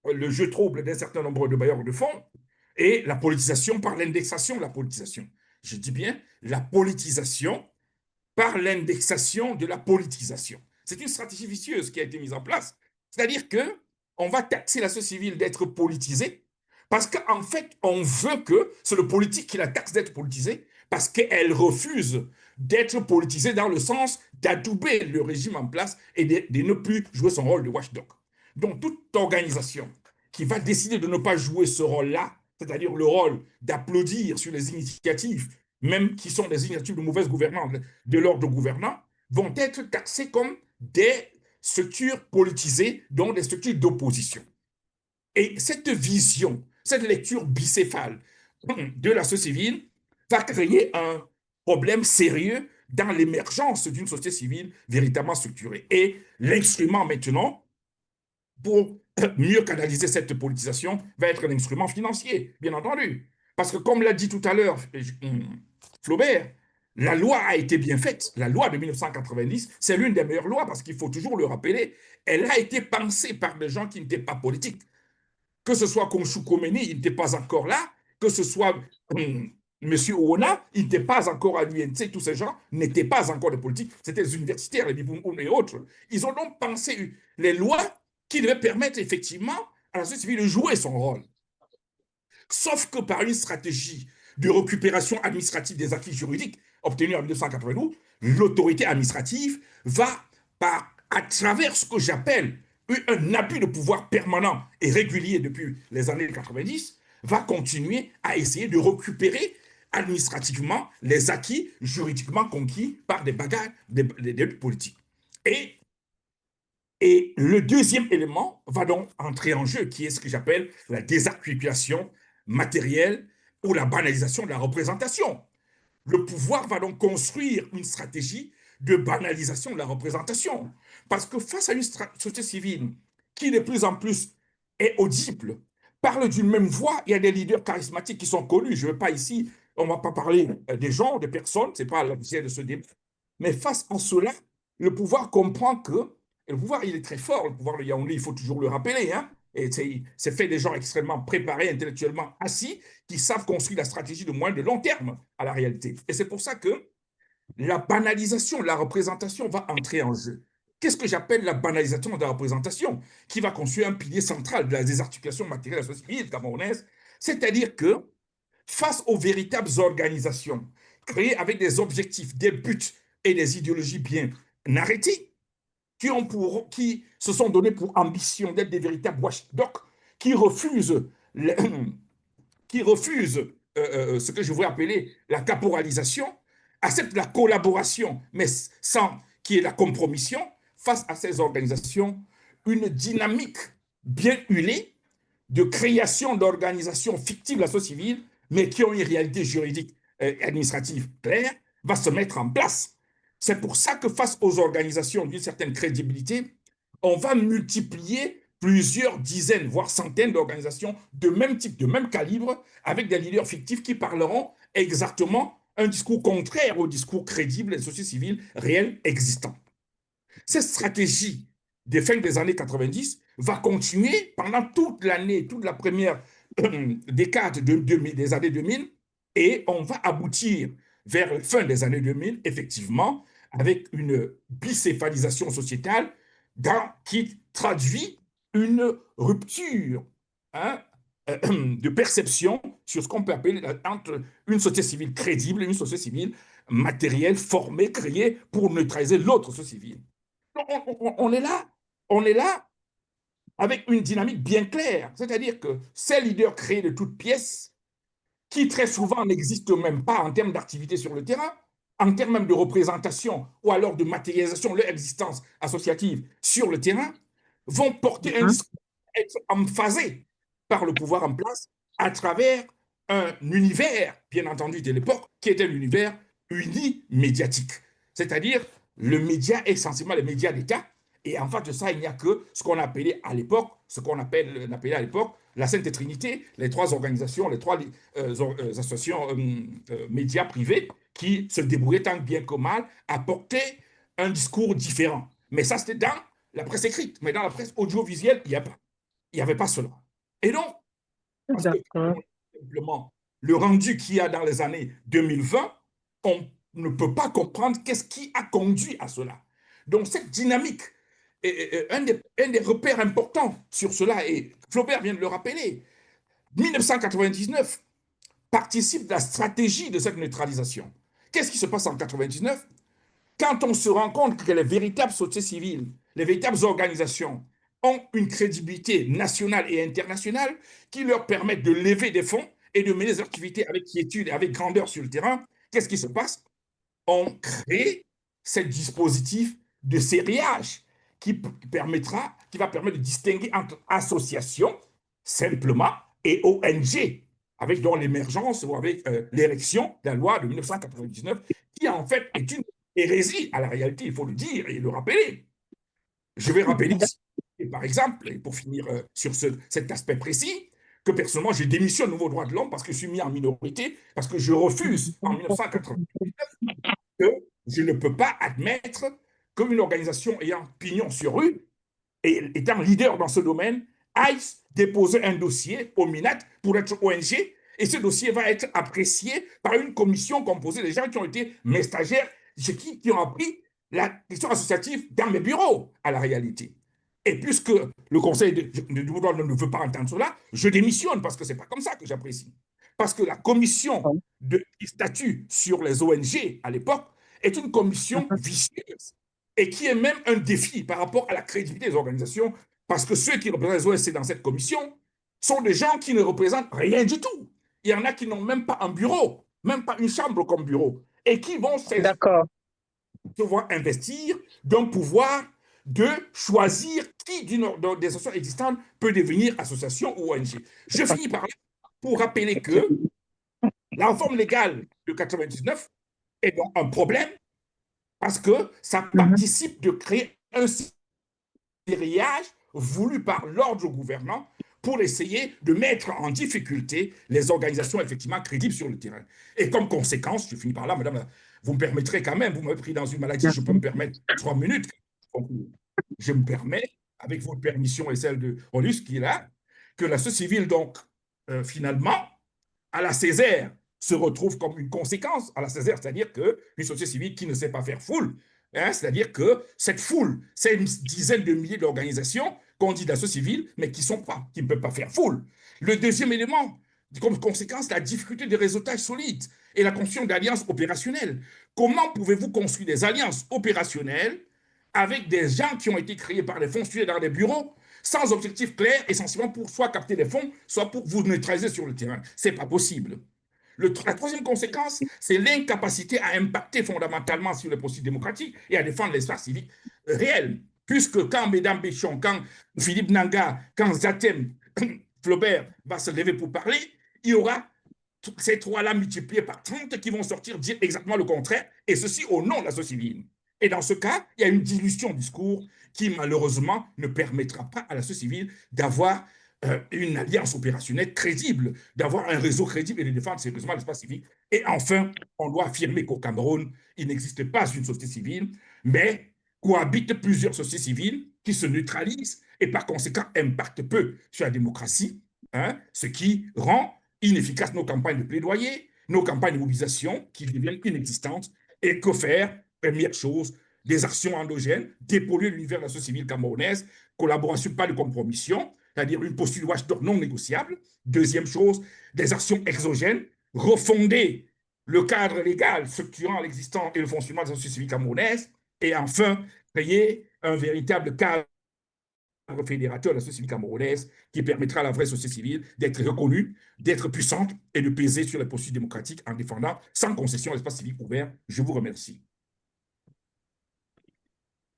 le jeu trouble d'un certain nombre de bailleurs de fonds et la politisation par l'indexation de la politisation. Je dis bien la politisation par l'indexation de la politisation. C'est une stratégie vicieuse qui a été mise en place. C'est-à-dire qu'on va taxer la société civile d'être politisée parce qu'en fait, on veut que c'est le politique qui la taxe d'être politisée parce qu'elle refuse d'être politisée dans le sens d'adouber le régime en place et de ne plus jouer son rôle de watchdog. Donc, toute organisation qui va décider de ne pas jouer ce rôle-là, c'est-à-dire le rôle d'applaudir sur les initiatives, même qui sont des initiatives de mauvaise gouvernance de l'ordre gouvernant, vont être taxées comme des structures politisées, donc des structures d'opposition. Et cette vision, cette lecture bicéphale de la société civile va créer un problème sérieux dans l'émergence d'une société civile véritablement structurée. Et l'instrument maintenant, pour mieux canaliser cette politisation, va être l'instrument financier, bien entendu. Parce que comme l'a dit tout à l'heure Flaubert, la loi a été bien faite. La loi de 1990, c'est l'une des meilleures lois parce qu'il faut toujours le rappeler. Elle a été pensée par des gens qui n'étaient pas politiques. Que ce soit Konshu Khomeini, il n'était pas encore là. Que ce soit M. Oona, il n'était pas encore à l'UNC. Tous ces gens n'étaient pas encore des politiques. C'était des universitaires, les Biboumoun et autres. Ils ont donc pensé les lois qui devaient permettre effectivement à la société civile de jouer son rôle. Sauf que par une stratégie de récupération administrative des acquis juridiques obtenus en 1992, l'autorité administrative va, à travers ce que j'appelle un abus de pouvoir permanent et régulier depuis les années 90, va continuer à essayer de récupérer administrativement les acquis juridiquement conquis par des bagages des politiques. Et le deuxième élément va donc entrer en jeu, qui est ce que j'appelle la désarticulation matérielle ou la banalisation de la représentation. Le pouvoir va donc construire une stratégie de banalisation de la représentation. Parce que face à une société civile qui de plus en plus est audible, parle d'une même voix, il y a des leaders charismatiques qui sont connus. Je ne veux pas ici, on ne va pas parler des gens, des personnes, ce n'est pas l'objet de ce débat. Mais face à cela, le pouvoir comprend que, et le pouvoir, il est très fort, le pouvoir de Yaoundé, il faut toujours le rappeler, hein, et c'est fait des gens extrêmement préparés, intellectuellement assis, qui savent construire la stratégie de moyen de long terme à la réalité. Et c'est pour ça que la banalisation de la représentation va entrer en jeu. Qu'est-ce que j'appelle la banalisation de la représentation, qui va construire un pilier central de la désarticulation matérielle de la société civile camerounaise? C'est-à-dire que face aux véritables organisations créées avec des objectifs, des buts et des idéologies bien arrêtées, qui se sont donnés pour ambition d'être des véritables watchdogs, qui refusent ce que je voudrais appeler la caporalisation, acceptent la collaboration, mais sans qu'il y ait la compromission, face à ces organisations, une dynamique bien huilée de création d'organisations fictives de la société civile, mais qui ont une réalité juridique et administrative claire, va se mettre en place. C'est pour ça que face aux organisations d'une certaine crédibilité, on va multiplier plusieurs dizaines, voire centaines d'organisations de même type, de même calibre, avec des leaders fictifs qui parleront exactement un discours contraire au discours crédible des sociétés civiles réelles existantes. Cette stratégie des fins des années 90 va continuer pendant toute l'année, toute la première décade des années 2000, et on va aboutir vers la fin des années 2000, effectivement, avec une bicéphalisation sociétale qui traduit une rupture de perception sur ce qu'on peut appeler entre une société civile crédible et une société civile matérielle, formée, créée pour neutraliser l'autre société civile. On est là avec une dynamique bien claire, c'est-à-dire que ces leaders créés de toutes pièces, qui très souvent n'existent même pas en termes d'activité sur le terrain, en termes même de représentation ou alors de matérialisation de leur existence associative sur le terrain, vont porter un discours, être emphasé par le pouvoir en place à travers un univers, bien entendu, de l'époque, qui était l'univers unimédiatique. C'est-à-dire, le média, essentiellement les médias d'État, et en face de ça, il n'y a que ce qu'on appelait à l'époque, appelait à l'époque la Sainte Trinité, les trois organisations, les trois associations médias privés qui se débrouillaient tant bien que mal à porter un discours différent. Mais ça, c'était dans la presse écrite, mais dans la presse audiovisuelle, il n'y avait pas cela. Et donc, parce que simplement le rendu qu'il y a dans les années 2020, on ne peut pas comprendre qu'est-ce qui a conduit à cela. Donc, cette dynamique, un des repères importants sur cela, et Flaubert vient de le rappeler, 1999 participe de la stratégie de cette neutralisation. Qu'est-ce qui se passe en 1999? Quand on se rend compte que les véritables sociétés civiles, les véritables organisations ont une crédibilité nationale et internationale qui leur permettent de lever des fonds et de mener des activités avec quiétude et avec grandeur sur le terrain, qu'est-ce qui se passe? On crée ce dispositif de serrillage qui va permettre de distinguer entre associations, simplement, et ONG, avec donc l'émergence ou avec l'érection de la loi de 1999, qui en fait est une hérésie à la réalité, il faut le dire et le rappeler. Je vais rappeler ici, par exemple, et pour finir sur cet aspect précis, que personnellement, j'ai démissionné au Nouveau Droit de l'Homme parce que je suis mis en minorité, parce que je refuse en 1999 que je ne peux pas admettre qu'une organisation ayant pignon sur rue et étant leader dans ce domaine aille déposer un dossier au MINAT pour être ONG, et ce dossier va être apprécié par une commission composée de gens qui ont été mes stagiaires, qui ont appris la question associative dans mes bureaux, à la réalité. Et puisque le conseil de Double ne veut pas entendre cela, je démissionne parce que ce n'est pas comme ça que j'apprécie. Parce que la commission de statut sur les ONG à l'époque est une commission vicieuse et qui est même un défi par rapport à la crédibilité des organisations, parce que ceux qui représentent les ONG dans cette commission sont des gens qui ne représentent rien du tout. Il y en a qui n'ont même pas un bureau, même pas une chambre comme bureau, et qui vont se voir investir d'un pouvoir de choisir qui des associations existantes peut devenir association ou ONG. Je finis par là pour rappeler que la réforme légale de 1999 est donc un problème parce que ça participe de créer un serrillage voulu par l'ordre gouvernant pour essayer de mettre en difficulté les organisations effectivement crédibles sur le terrain. Et comme conséquence, je finis par là, madame, vous me permettrez quand même, vous m'avez pris dans une maladie, je peux me permettre 3 minutes. Je me permets, avec votre permission et celle de Rolus qui est là, que la société civile, donc, finalement, à la Césaire, se retrouve comme une conséquence à la Césaire, c'est-à-dire qu'une société civile qui ne sait pas faire foule, hein, c'est-à-dire que cette foule, c'est une dizaine de milliers d'organisations qu'on dit d'assaut civil, mais qui ne peuvent pas faire foule. Le deuxième élément, comme conséquence, la difficulté de réseautage solide et la construction d'alliances opérationnelles. Comment pouvez-vous construire des alliances opérationnelles avec des gens qui ont été créés par les fonctionnaires dans les bureaux, sans objectif clair, essentiellement pour soit capter des fonds, soit pour vous neutraliser sur le terrain? Ce n'est pas possible. La troisième conséquence, c'est l'incapacité à impacter fondamentalement sur le processus démocratique et à défendre l'espace civique réel. Puisque quand Mesdames Béchon, quand Philippe Nanga, quand Zatem, Flaubert va se lever pour parler, il y aura ces trois-là multipliés par 30 qui vont sortir dire exactement le contraire, et ceci au nom de la société civile. Et dans ce cas, il y a une dilution du discours qui, malheureusement, ne permettra pas à la société civile d'avoir une alliance opérationnelle crédible, d'avoir un réseau crédible et de défendre sérieusement l'espace civique. Et enfin, on doit affirmer qu'au Cameroun, il n'existe pas une société civile, mais cohabitent plusieurs sociétés civiles qui se neutralisent et par conséquent impactent peu sur la démocratie, hein, ce qui rend inefficaces nos campagnes de plaidoyer, nos campagnes de mobilisation qui deviennent inexistantes. Et que faire? Première chose, des actions endogènes, dépolluer l'univers de la société civile camerounaise, collaboration, pas de compromission, c'est-à-dire une posture de watchdog non négociable. Deuxième chose, des actions exogènes, refonder le cadre légal structurant l'existence et le fonctionnement de la société civile camerounaise. Et enfin, créer un véritable cadre fédérateur de la société civile camerounaise qui permettra à la vraie société civile d'être reconnue, d'être puissante et de peser sur les processus démocratiques en défendant sans concession l'espace civique ouvert. Je vous remercie.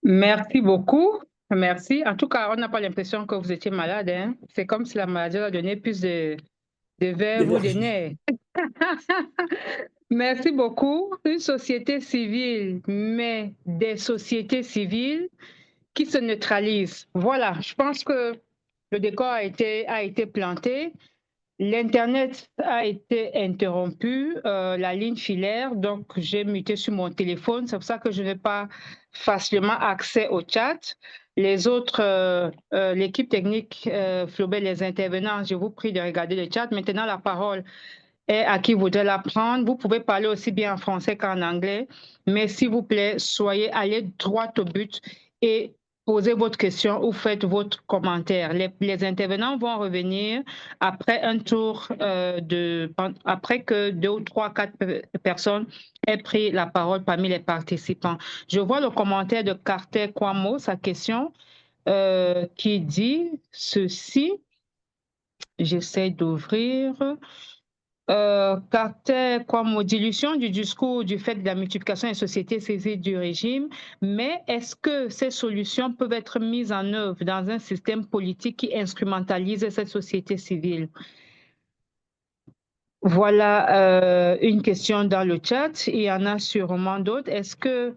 Merci beaucoup. Merci. En tout cas, on n'a pas l'impression que vous étiez malade. Hein? C'est comme si la maladie a donné plus de verve ou de nerfs. Merci beaucoup. Une société civile, mais des sociétés civiles qui se neutralisent. Voilà, je pense que le décor a été planté. L'Internet a été interrompu, la ligne filaire, donc j'ai muté sur mon téléphone. C'est pour ça que je n'ai pas facilement accès au chat. Les autres, l'équipe technique, Flaubert, les intervenants, je vous prie de regarder le chat. Maintenant, la parole est à qui voudrait la prendre. Vous pouvez parler aussi bien en français qu'en anglais, mais s'il vous plaît, allez droit au but et posez votre question ou faites votre commentaire. Les intervenants vont revenir après un tour après que 2 ou 3, 4 personnes aient pris la parole parmi les participants. Je vois le commentaire de Carter Kwamo, sa question, qui dit ceci. J'essaie d'ouvrir. Carter comme dilution du discours du fait de la multiplication des sociétés saisies du régime, mais est-ce que ces solutions peuvent être mises en œuvre dans un système politique qui instrumentalise cette société civile? Voilà une question dans le chat. Il y en a sûrement d'autres. Est-ce que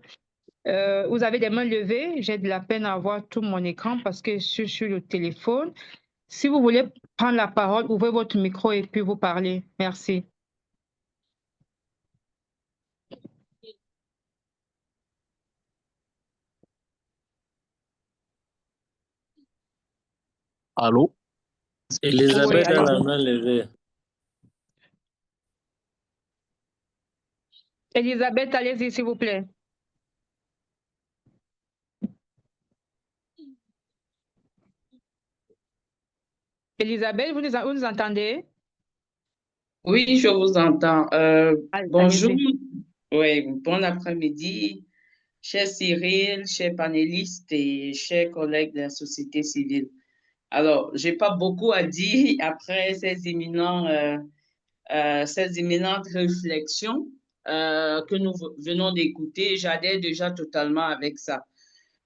vous avez des mains levées? J'ai de la peine à voir tout mon écran parce que je suis sur le téléphone. Si vous voulez prendre la parole, ouvrez votre micro et puis vous parlez. Merci. Allô? Elisabeth Oui, a la allez-y. main levée. Elisabeth, allez-y, s'il vous plaît. Elisabeth, vous nous entendez? Oui, je vous entends. Bonjour, Allez-y. oui, bon après-midi, chers Cyril, chers panélistes et chers collègues de la société civile. Alors, j'ai pas beaucoup à dire après ces imminentes réflexions que nous venons d'écouter. J'adhère déjà totalement avec ça.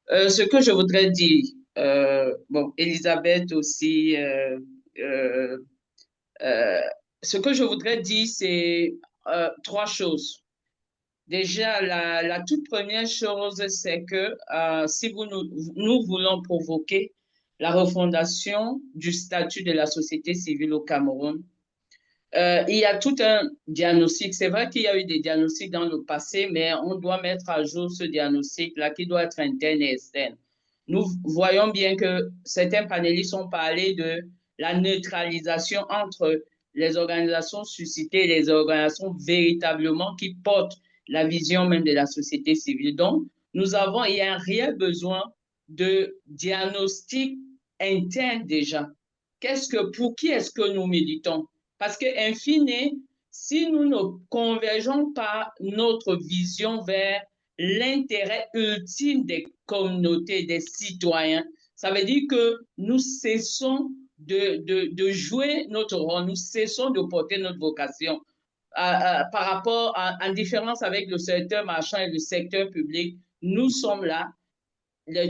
Ce que je voudrais dire, bon, Elisabeth aussi, euh, euh, ce que je voudrais dire, c'est trois choses. Déjà, la toute première chose, c'est que si nous voulons provoquer la refondation du statut de la société civile au Cameroun, il y a tout un diagnostic. C'est vrai qu'il y a eu des diagnostics dans le passé, mais on doit mettre à jour ce diagnostic-là qui doit être interne et externe. Nous voyons bien que certains panélistes ont parlé de la neutralisation entre les organisations suscitées et les organisations véritablement qui portent la vision même de la société civile. Donc, il y a un réel besoin de diagnostic interne déjà. Pour qui est-ce que nous militons? Parce que, in fine, si nous ne convergeons pas notre vision vers l'intérêt ultime des communautés, des citoyens, ça veut dire que nous cessons de jouer notre rôle, nous cessons de porter notre vocation. Par rapport en différence avec le secteur marchand et le secteur public, nous sommes là.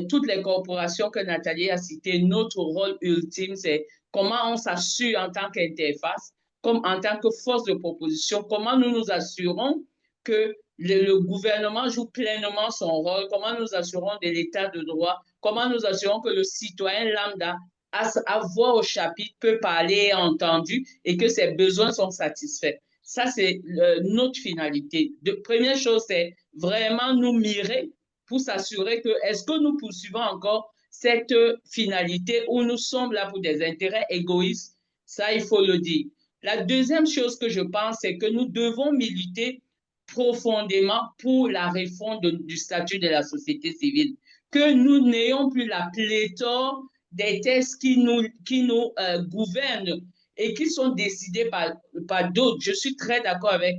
Toutes les corporations que Nathalie a citées, notre rôle ultime, c'est comment on s'assure en tant qu'interface, comme en tant que force de proposition, comment nous nous assurons que le gouvernement joue pleinement son rôle, comment nous assurons de l'état de droit, comment nous assurons que le citoyen lambda a voix au chapitre, peut parler et entendu et que ses besoins sont satisfaits. Ça, c'est notre finalité. Première chose, c'est vraiment nous mirer pour s'assurer que est-ce que nous poursuivons encore cette finalité où nous sommes là pour des intérêts égoïstes? Ça, il faut le dire. La deuxième chose que je pense, c'est que nous devons militer profondément pour la réforme du statut de la société civile, que nous n'ayons plus la pléthore des textes qui nous gouvernent et qui sont décidés par d'autres. Je suis très d'accord avec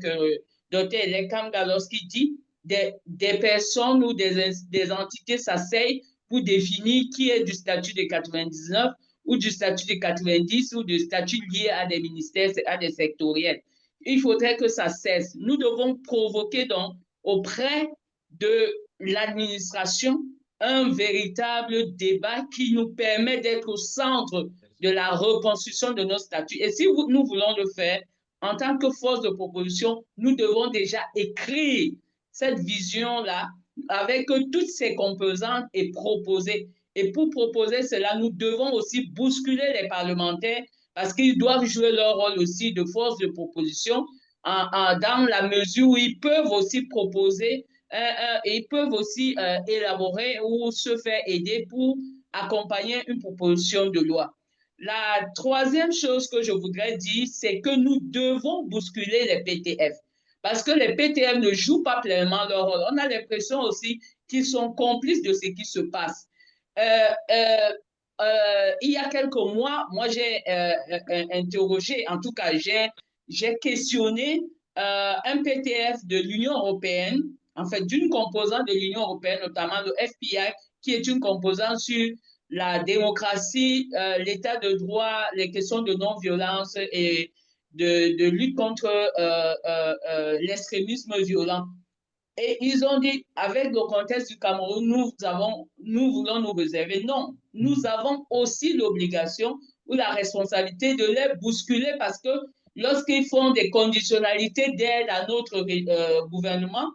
Dr. Elekam lorsqu'il dit des personnes ou des entités s'asseyent pour définir qui est du statut de 99 ou du statut de 90 ou du statut lié à des ministères, à des sectoriels. Il faudrait que ça cesse. Nous devons provoquer donc auprès de l'administration un véritable débat qui nous permet d'être au centre de la reconstruction de nos statuts. Et si nous voulons le faire, en tant que force de proposition, nous devons déjà écrire cette vision-là avec toutes ses composantes et proposer. Et pour proposer cela, nous devons aussi bousculer les parlementaires parce qu'ils doivent jouer leur rôle aussi de force de proposition dans la mesure où ils peuvent aussi proposer et ils peuvent aussi élaborer ou se faire aider pour accompagner une proposition de loi. La troisième chose que je voudrais dire, c'est que nous devons bousculer les PTF parce que les PTF ne jouent pas pleinement leur rôle. On a l'impression aussi qu'ils sont complices de ce qui se passe. Il y a quelques mois, moi j'ai interrogé, en tout cas j'ai questionné un PTF de l'Union européenne, en fait d'une composante de l'Union européenne, notamment le FBI, qui est une composante sur la démocratie, l'état de droit, les questions de non-violence et de lutte contre l'extrémisme violent. Et ils ont dit, avec le contexte du Cameroun, nous voulons nous réserver. Non, nous avons aussi l'obligation ou la responsabilité de les bousculer parce que lorsqu'ils font des conditionnalités d'aide à notre gouvernement,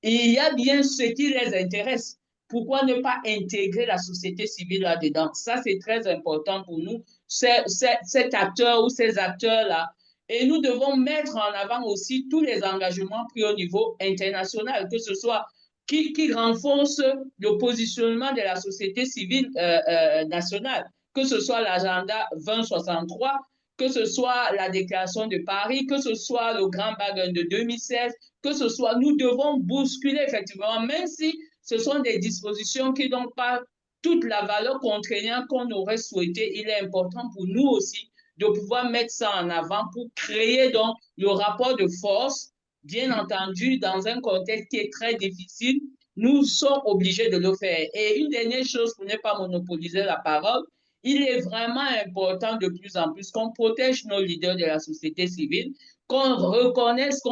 il y a bien ce qui les intéresse. Pourquoi ne pas intégrer la société civile là-dedans? Ça, c'est très important pour nous. Cet acteur ou ces acteurs-là, et nous devons mettre en avant aussi tous les engagements pris au niveau international, que ce soit qui renforce le positionnement de la société civile nationale, que ce soit l'agenda 2063, que ce soit la déclaration de Paris, que ce soit le Grand Bargain de 2016, que ce soit, nous devons bousculer effectivement, même si ce sont des dispositions qui n'ont pas toute la valeur contraignante qu'on aurait souhaité, il est important pour nous aussi de pouvoir mettre ça en avant pour créer donc le rapport de force. Bien entendu, dans un contexte qui est très difficile, nous sommes obligés de le faire. Et une dernière chose, pour ne pas monopoliser la parole, il est vraiment important de plus en plus qu'on protège nos leaders de la société civile, qu'on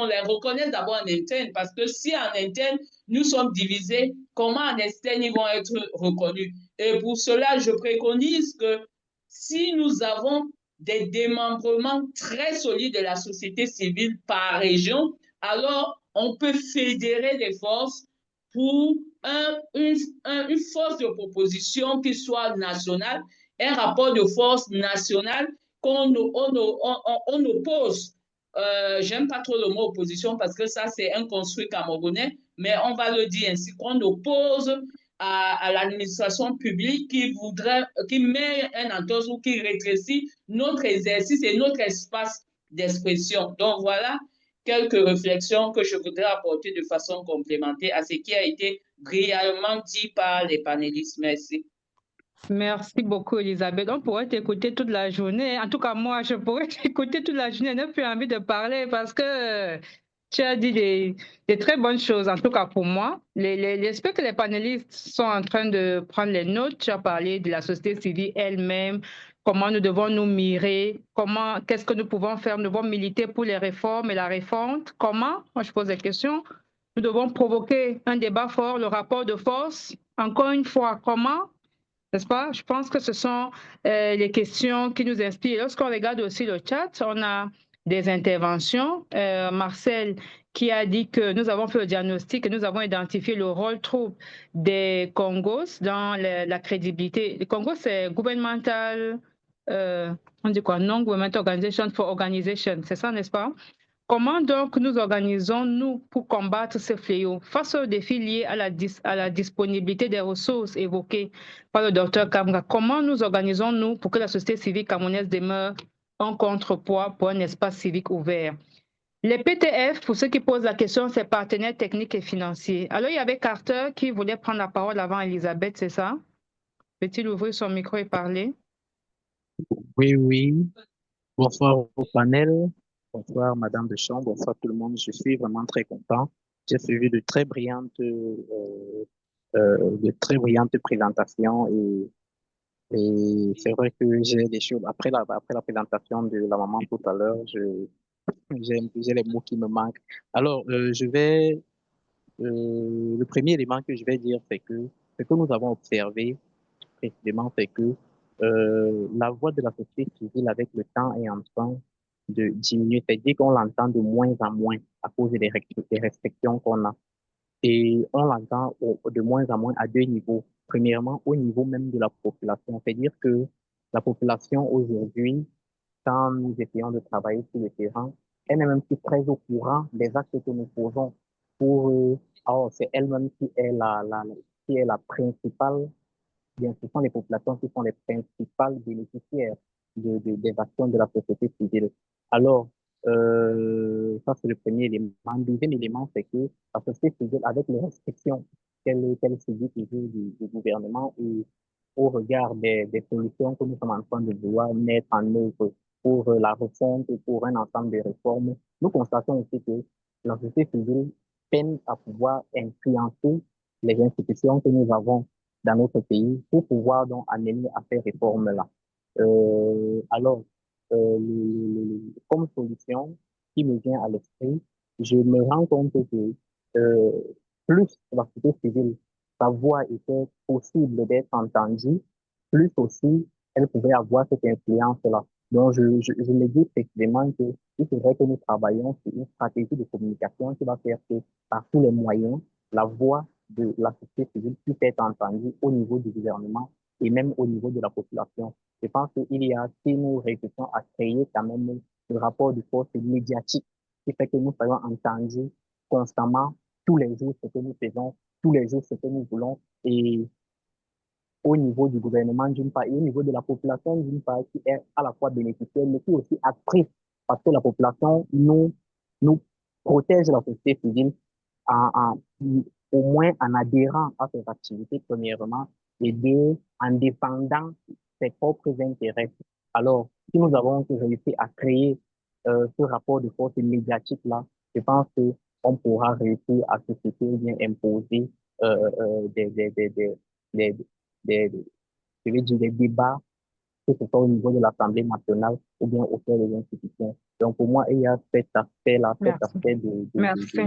les reconnaisse d'abord en interne, parce que si en interne, nous sommes divisés, comment en externe ils vont être reconnus? Et pour cela, je préconise que si nous avons des démembrements très solides de la société civile par région, alors on peut fédérer les forces pour une force de proposition qui soit nationale, un rapport de force national qu'on oppose. J'aime pas trop le mot opposition parce que ça, c'est un construit camerounais, mais on va le dire ainsi, qu'on oppose à l'administration publique qui met un entorse ou qui rétrécit notre exercice et notre espace d'expression. Donc voilà quelques réflexions que je voudrais apporter de façon complémentaire à ce qui a été brillamment dit par les panélistes. Merci. Merci beaucoup, Elisabeth. On pourrait t'écouter toute la journée. En tout cas, moi, je pourrais t'écouter toute la journée. Je n'ai plus envie de parler parce que tu as dit des très bonnes choses, en tout cas pour moi. J'espère que les panélistes sont en train de prendre les notes. Tu as parlé de la société civile elle-même, comment nous devons nous mirer, qu'est-ce que nous pouvons faire, nous devons militer pour les réformes et la réforme. Comment, moi je pose des questions, nous devons provoquer un débat fort, le rapport de force. Encore une fois, comment? N'est-ce pas? Je pense que ce sont les questions qui nous inspirent. Lorsqu'on regarde aussi le chat, on a des interventions. Marcel qui a dit que nous avons fait le diagnostic et nous avons identifié le rôle trouble des Congos dans la crédibilité. Les Congos, c'est Governmental, on dit quoi? Non-Governmental Organization for Organization, c'est ça, n'est-ce pas? Comment donc nous organisons-nous pour combattre ces fléaux face aux défis liés à la disponibilité des ressources évoquées par le docteur Kamga? Comment nous organisons-nous pour que la société civile camerounaise demeure un contrepoids pour un espace civique ouvert? Les PTF, pour ceux qui posent la question, c'est partenaires techniques et financiers. Alors, il y avait Carter qui voulait prendre la parole avant Elisabeth, c'est ça? Peut-il ouvrir son micro et parler? Oui. Bonsoir au panel. Bonsoir, Madame Deschamps. Bonsoir tout le monde. Je suis vraiment très content. J'ai suivi de très brillantes présentations et c'est vrai que j'ai des choses. Après la présentation de la maman tout à l'heure, j'ai les mots qui me manquent. Alors, le premier élément que je vais dire, c'est que ce que nous avons observé précisément, c'est que la voix de la société civile avec le temps est en train de diminuer. C'est-à-dire qu'on l'entend de moins en moins à cause des restrictions qu'on a. Et on l'entend de moins en moins à deux niveaux. Premièrement, au niveau même de la population. C'est-à-dire que la population aujourd'hui quand nous essayons de travailler sur le terrain, elle est même plus très au courant des actes que nous posons alors c'est elle-même qui est la principale, bien, ce sont les populations qui sont les principales bénéficiaires des actions de la société civile. Alors, ça c'est le premier élément. Le deuxième élément, c'est que la société civile, avec les restrictions qu'elle subit toujours du gouvernement et au regard des solutions que nous sommes en train de vouloir mettre en œuvre pour la refonte et pour un ensemble de réformes, nous constatons aussi que la société civile peine à pouvoir influencer les institutions que nous avons dans notre pays pour pouvoir donc amener à ces réformes-là. Alors, comme solution qui me vient à l'esprit, je me rends compte que euh, plus la société civile, sa voix était possible d'être entendue, plus aussi elle pouvait avoir cette influence-là. Donc, je me dis effectivement que il faudrait que nous travaillions sur une stratégie de communication qui va faire que, par tous les moyens, la voix de la société civile puisse être entendue au niveau du gouvernement et même au niveau de la population. Je pense qu'il y a, si nous réussissons à créer quand même le rapport de force médiatique qui fait que nous soyons entendus constamment, tous les jours, ce que nous faisons, tous les jours, ce que nous voulons, et au niveau du gouvernement d'une part et au niveau de la population d'une part qui est à la fois bénéficiaire mais qui est aussi actrice parce que la population nous protège la société civile au moins en adhérant à ses activités premièrement et deux en défendant ses propres intérêts. Alors, si nous avons réussi à créer ce rapport de force médiatique là, je pense que on pourra réussir à susciter ou bien imposer des, je vais dire des débats, que ce soit au niveau de l'Assemblée nationale ou bien au sein des institutions. Donc, pour moi, il y a cet aspect-là, cet Merci. aspect Merci.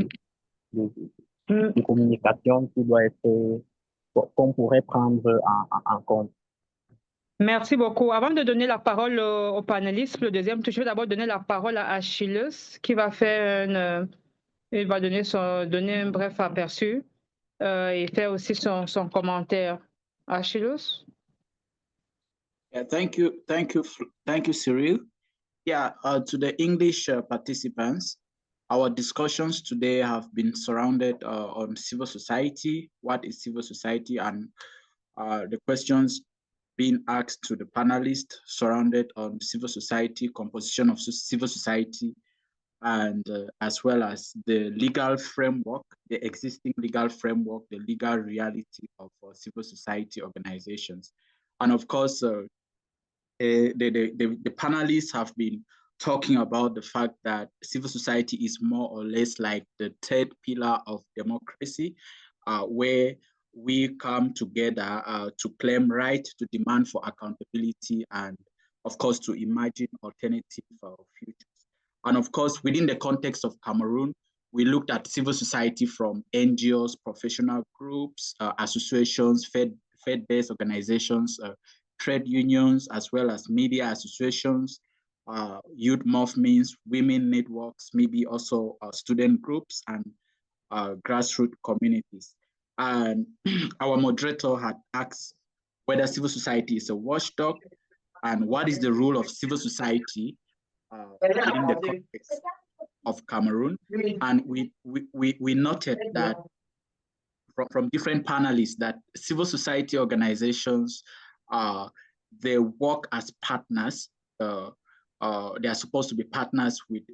de communication qui doit être, qu'on pourrait prendre en compte. Merci beaucoup. Avant de donner la parole aux panélistes, le deuxième tour, je vais d'abord donner la parole à Achilles qui va faire il va donner un bref aperçu et faire aussi son commentaire. Achilles? Yeah, thank you, Cyril. Yeah, to the English participants, our discussions today have been surrounded on civil society, what is civil society, and the questions being asked to the panelists surrounded on civil society, composition of civil society, and as well as the legal framework, the existing legal framework, the legal reality of civil society organizations. And of course, the panelists have been talking about the fact that civil society is more or less like the third pillar of democracy, where we come together to claim right, to demand for accountability, and of course, to imagine alternative futures. And of course, within the context of Cameroon, we looked at civil society from NGOs, professional groups, associations, faith-based organizations, trade unions, as well as media associations, youth movements, women networks, maybe also student groups and grassroots communities. And our moderator had asked whether civil society is a watchdog and what is the role of civil society within the context of Cameroon. And we noted that from different panelists that civil society organizations, they work as partners. They are supposed to be partners with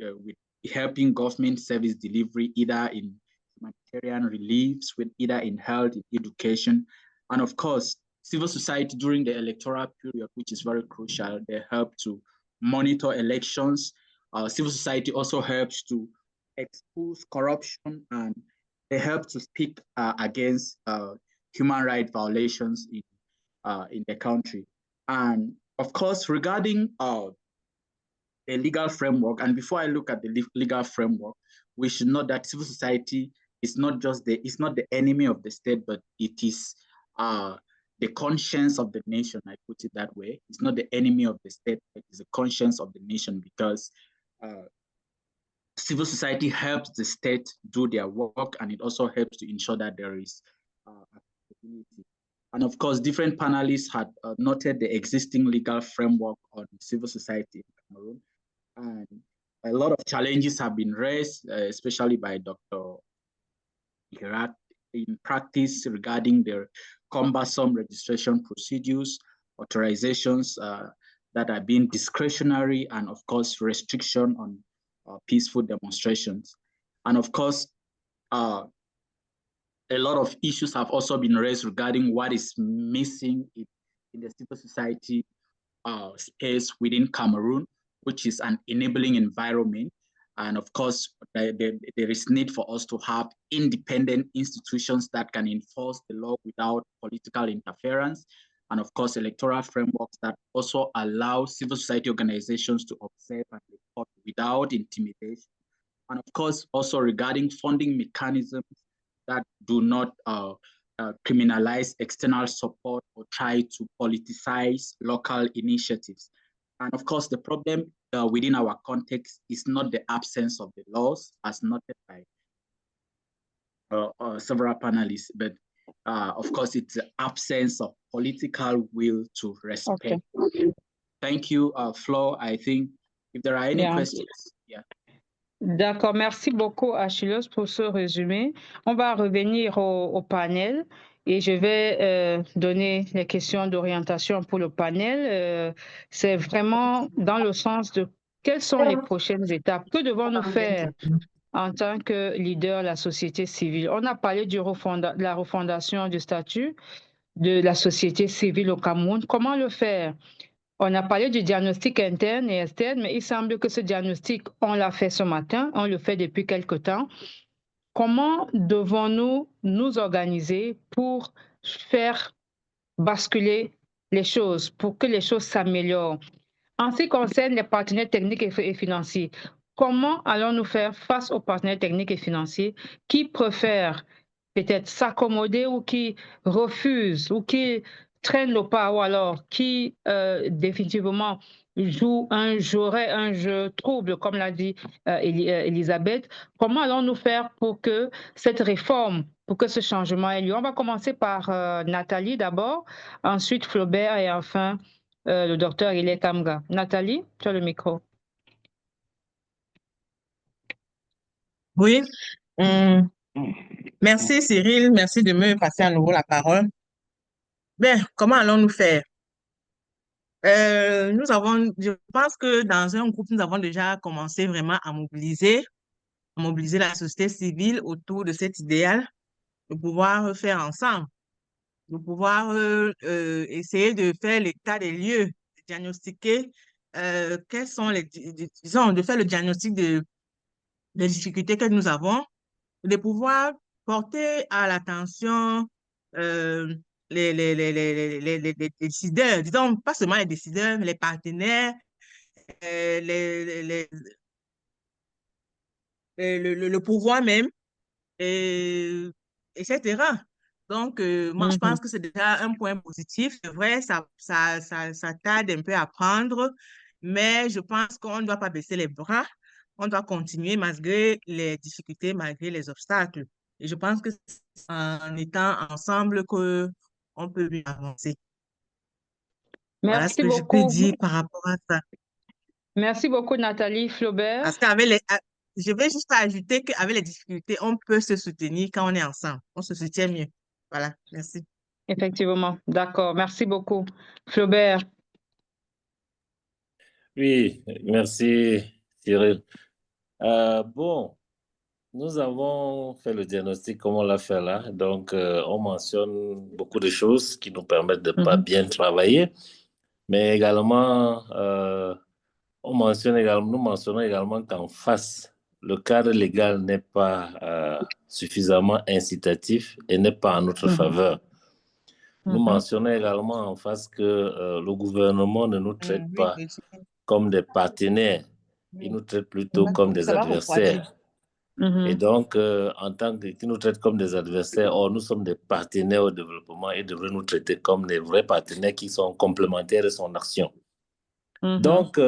helping government service delivery, either in humanitarian reliefs, either in health, in education. And of course, civil society during the electoral period, which is very crucial, they help to monitor elections. Civil society also helps to expose corruption, and they help to speak against human rights violations in the country. And of course, regarding the legal framework, and before I look at the legal framework, we should know that civil society is not just it's not the enemy of the state, but it is the conscience of the nation. I put it that way. It's not the enemy of the state, but it's the conscience of the nation, because civil society helps the state do their work, and it also helps to ensure that there is accountability. And of course, different panelists had noted the existing legal framework on civil society in Cameroon. And a lot of challenges have been raised, especially by Dr. Hirat in practice regarding the cumbersome registration procedures, authorizations that are being discretionary, and of course, restriction on peaceful demonstrations. And of course, a lot of issues have also been raised regarding what is missing in the civil society space within Cameroon, which is an enabling environment. And of course, there is need for us to have independent institutions that can enforce the law without political interference. And of course, electoral frameworks that also allow civil society organizations to observe and report without intimidation. And of course, also regarding funding mechanisms that do not criminalize external support or try to politicize local initiatives. And of course, the problem within our context is not the absence of the laws, as noted by several panelists, but of course, it's the absence of political will to respect. Okay. Thank you, Flo. I think if there are any Yeah. questions, yeah. D'accord, merci beaucoup Achilles pour ce résumé. On va revenir au panel et je vais donner les questions d'orientation pour le panel. C'est vraiment dans le sens de quelles sont les prochaines étapes, que devons-nous faire en tant que leader de la société civile. On a parlé de la refondation du statut de la société civile au Cameroun. Comment le faire? On a parlé du diagnostic interne et externe, mais il semble que ce diagnostic, on l'a fait ce matin, on le fait depuis quelque temps. Comment devons-nous nous organiser pour faire basculer les choses, pour que les choses s'améliorent? En ce qui concerne les partenaires techniques et financiers, comment allons-nous faire face aux partenaires techniques et financiers qui préfèrent peut-être s'accommoder ou qui refusent ou qui traînent le pas ou alors qui définitivement jouent un jeu trouble, comme l'a dit Elisabeth. Comment allons-nous faire pour que cette réforme, pour que ce changement ait lieu? On va commencer par Nathalie d'abord, ensuite Flaubert et enfin le docteur Ile Kamga. Nathalie, tu as le micro. Oui. Merci Cyril, merci de me passer à nouveau la parole. Bien, comment allons-nous faire? Je pense que dans un groupe, nous avons déjà commencé vraiment à mobiliser la société civile autour de cet idéal, de pouvoir faire ensemble, de pouvoir essayer de faire l'état des lieux, de diagnostiquer quels sont disons, de faire le diagnostic des difficultés que nous avons, de pouvoir porter à l'attention les décideurs, disons, pas seulement les décideurs, mais les partenaires, le pouvoir même, etc. Donc, moi, je pense que c'est déjà un point positif. C'est vrai, ça tarde un peu à prendre, mais je pense qu'on ne doit pas baisser les bras. On doit continuer malgré les difficultés, malgré les obstacles. Et je pense que c'est en étant ensemble qu'on peut mieux avancer. Voilà ce Merci que je beaucoup. peux dire par rapport à ça. Merci beaucoup, Nathalie. Flaubert. Parce je vais juste ajouter qu'avec les difficultés, on peut se soutenir quand on est ensemble. On se soutient mieux. Voilà, merci. Effectivement, d'accord. Merci beaucoup. Flaubert. Oui, merci Cyril. Bon, nous avons fait le diagnostic comme on l'a fait là. Donc, on mentionne beaucoup de choses qui nous permettent de ne pas bien travailler. Mais également, nous mentionnons également qu'en face, le cadre légal n'est pas suffisamment incitatif et n'est pas en notre faveur. Nous mentionnons également en face que le gouvernement ne nous traite pas comme des partenaires, il nous traite plutôt comme des adversaires. Et donc, en tant qu'il nous traite comme des adversaires, or nous sommes des partenaires au développement et devrait nous traiter comme des vrais partenaires qui sont complémentaires de son action. Donc,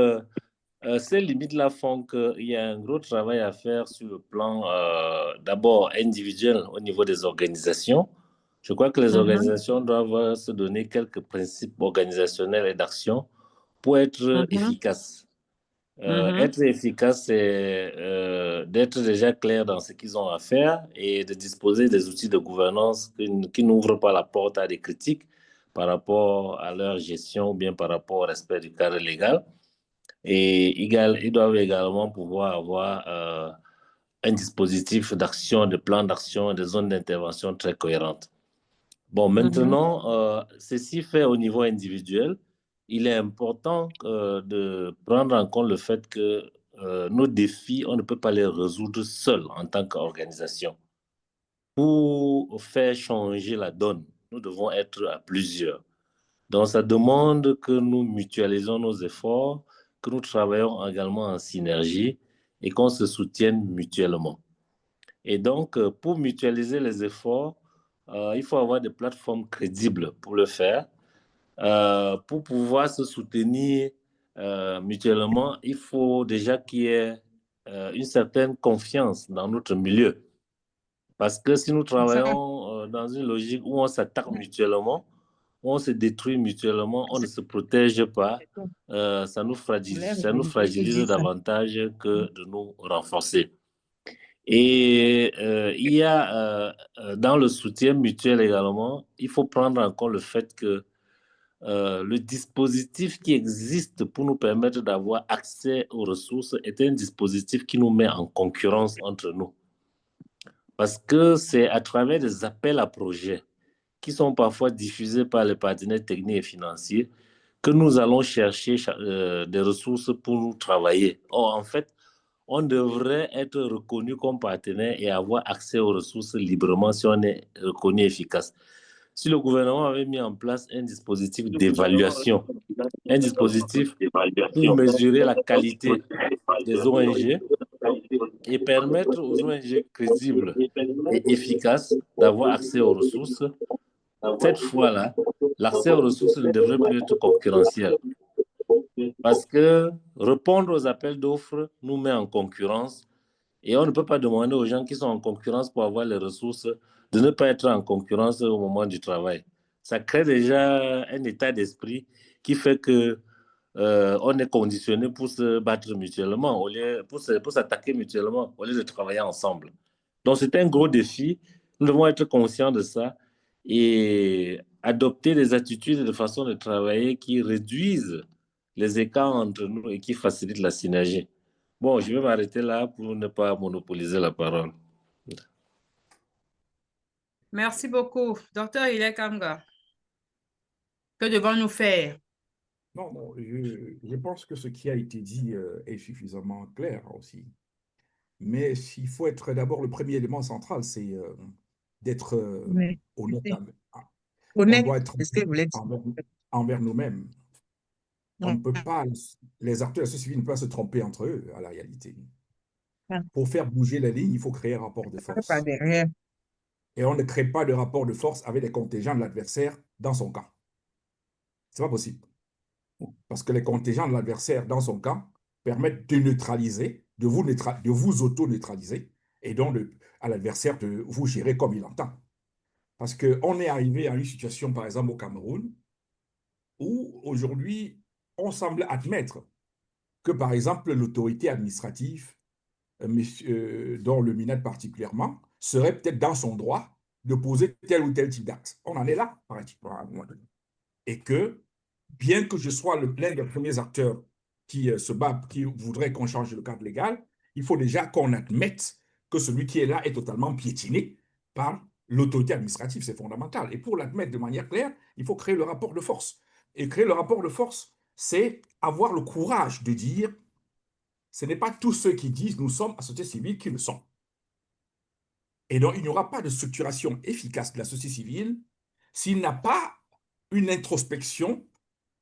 ces limites-là font qu'il y a un gros travail à faire sur le plan d'abord individuel au niveau des organisations. Je crois que les organisations doivent se donner quelques principes organisationnels et d'action pour être efficaces. Être efficace, c'est d'être déjà clair dans ce qu'ils ont à faire et de disposer des outils de gouvernance qui n'ouvrent pas la porte à des critiques par rapport à leur gestion ou bien par rapport au respect du cadre légal. Et ils doivent également pouvoir avoir un dispositif d'action, de plan d'action et de zones d'intervention très cohérentes. Bon, maintenant, ceci fait au niveau individuel, il est important de prendre en compte le fait que nos défis, on ne peut pas les résoudre seuls en tant qu'organisation. Pour faire changer la donne, nous devons être à plusieurs. Donc, ça demande que nous mutualisons nos efforts, que nous travaillons également en synergie et qu'on se soutienne mutuellement. Et donc, pour mutualiser les efforts, il faut avoir des plateformes crédibles pour le faire. Pour pouvoir se soutenir mutuellement, il faut déjà qu'il y ait une certaine confiance dans notre milieu. Parce que si nous travaillons dans une logique où on s'attaque mutuellement, où on se détruit mutuellement, on ne se protège pas, ça nous fragilise davantage que de nous renforcer. Et il y a dans le soutien mutuel également, il faut prendre en compte le fait que le dispositif qui existe pour nous permettre d'avoir accès aux ressources est un dispositif qui nous met en concurrence entre nous. Parce que c'est à travers des appels à projets qui sont parfois diffusés par les partenaires techniques et financiers que nous allons chercher des ressources pour nous travailler. Or, en fait, on devrait être reconnu comme partenaire et avoir accès aux ressources librement si on est reconnu efficace. Si le gouvernement avait mis en place un dispositif d'évaluation, un dispositif pour mesurer la qualité des ONG et permettre aux ONG crédibles et efficaces d'avoir accès aux ressources, cette fois-là, l'accès aux ressources ne devrait plus être concurrentiel. Parce que répondre aux appels d'offres nous met en concurrence et on ne peut pas demander aux gens qui sont en concurrence pour avoir les ressources de ne pas être en concurrence au moment du travail. Ça crée déjà un état d'esprit qui fait que on est conditionné pour se battre mutuellement, pour s'attaquer mutuellement, au lieu de travailler ensemble. Donc, c'est un gros défi. Nous devons être conscients de ça et adopter des attitudes et des façons de travailler qui réduisent les écarts entre nous et qui facilitent la synergie. Bon, je vais m'arrêter là pour ne pas monopoliser la parole. Merci beaucoup. Docteur Ile Kamga, que devons-nous faire? Non, je pense que ce qui a été dit est suffisamment clair aussi. Mais il faut être d'abord, le premier élément central, c'est d'être honnête. On doit être envers nous-mêmes. On ne peut pas, les acteurs de la société civile ne peuvent pas se tromper entre eux, à la réalité. Pour faire bouger la ligne, il faut créer un rapport de force. Et on ne crée pas de rapport de force avec les contingents de l'adversaire dans son camp. Ce n'est pas possible. Parce que les contingents de l'adversaire dans son camp permettent de neutraliser, de vous auto-neutraliser, et donc à l'adversaire de vous gérer comme il entend. Parce qu'on est arrivé à une situation, par exemple, au Cameroun, où aujourd'hui, on semble admettre que, par exemple, l'autorité administrative, dont le MINED particulièrement, serait peut-être dans son droit de poser tel ou tel type d'acte. On en est là, pratiquement, à un moment donné. Et que, bien que je sois l'un des premiers acteurs qui se bat, qui voudrait qu'on change le cadre légal, il faut déjà qu'on admette que celui qui est là est totalement piétiné par l'autorité administrative, c'est fondamental. Et pour l'admettre de manière claire, il faut créer le rapport de force. Et créer le rapport de force, c'est avoir le courage de dire, ce n'est pas tous ceux qui disent nous sommes à société civile qui le sont. Et donc, il n'y aura pas de structuration efficace de la société civile s'il n'a pas une introspection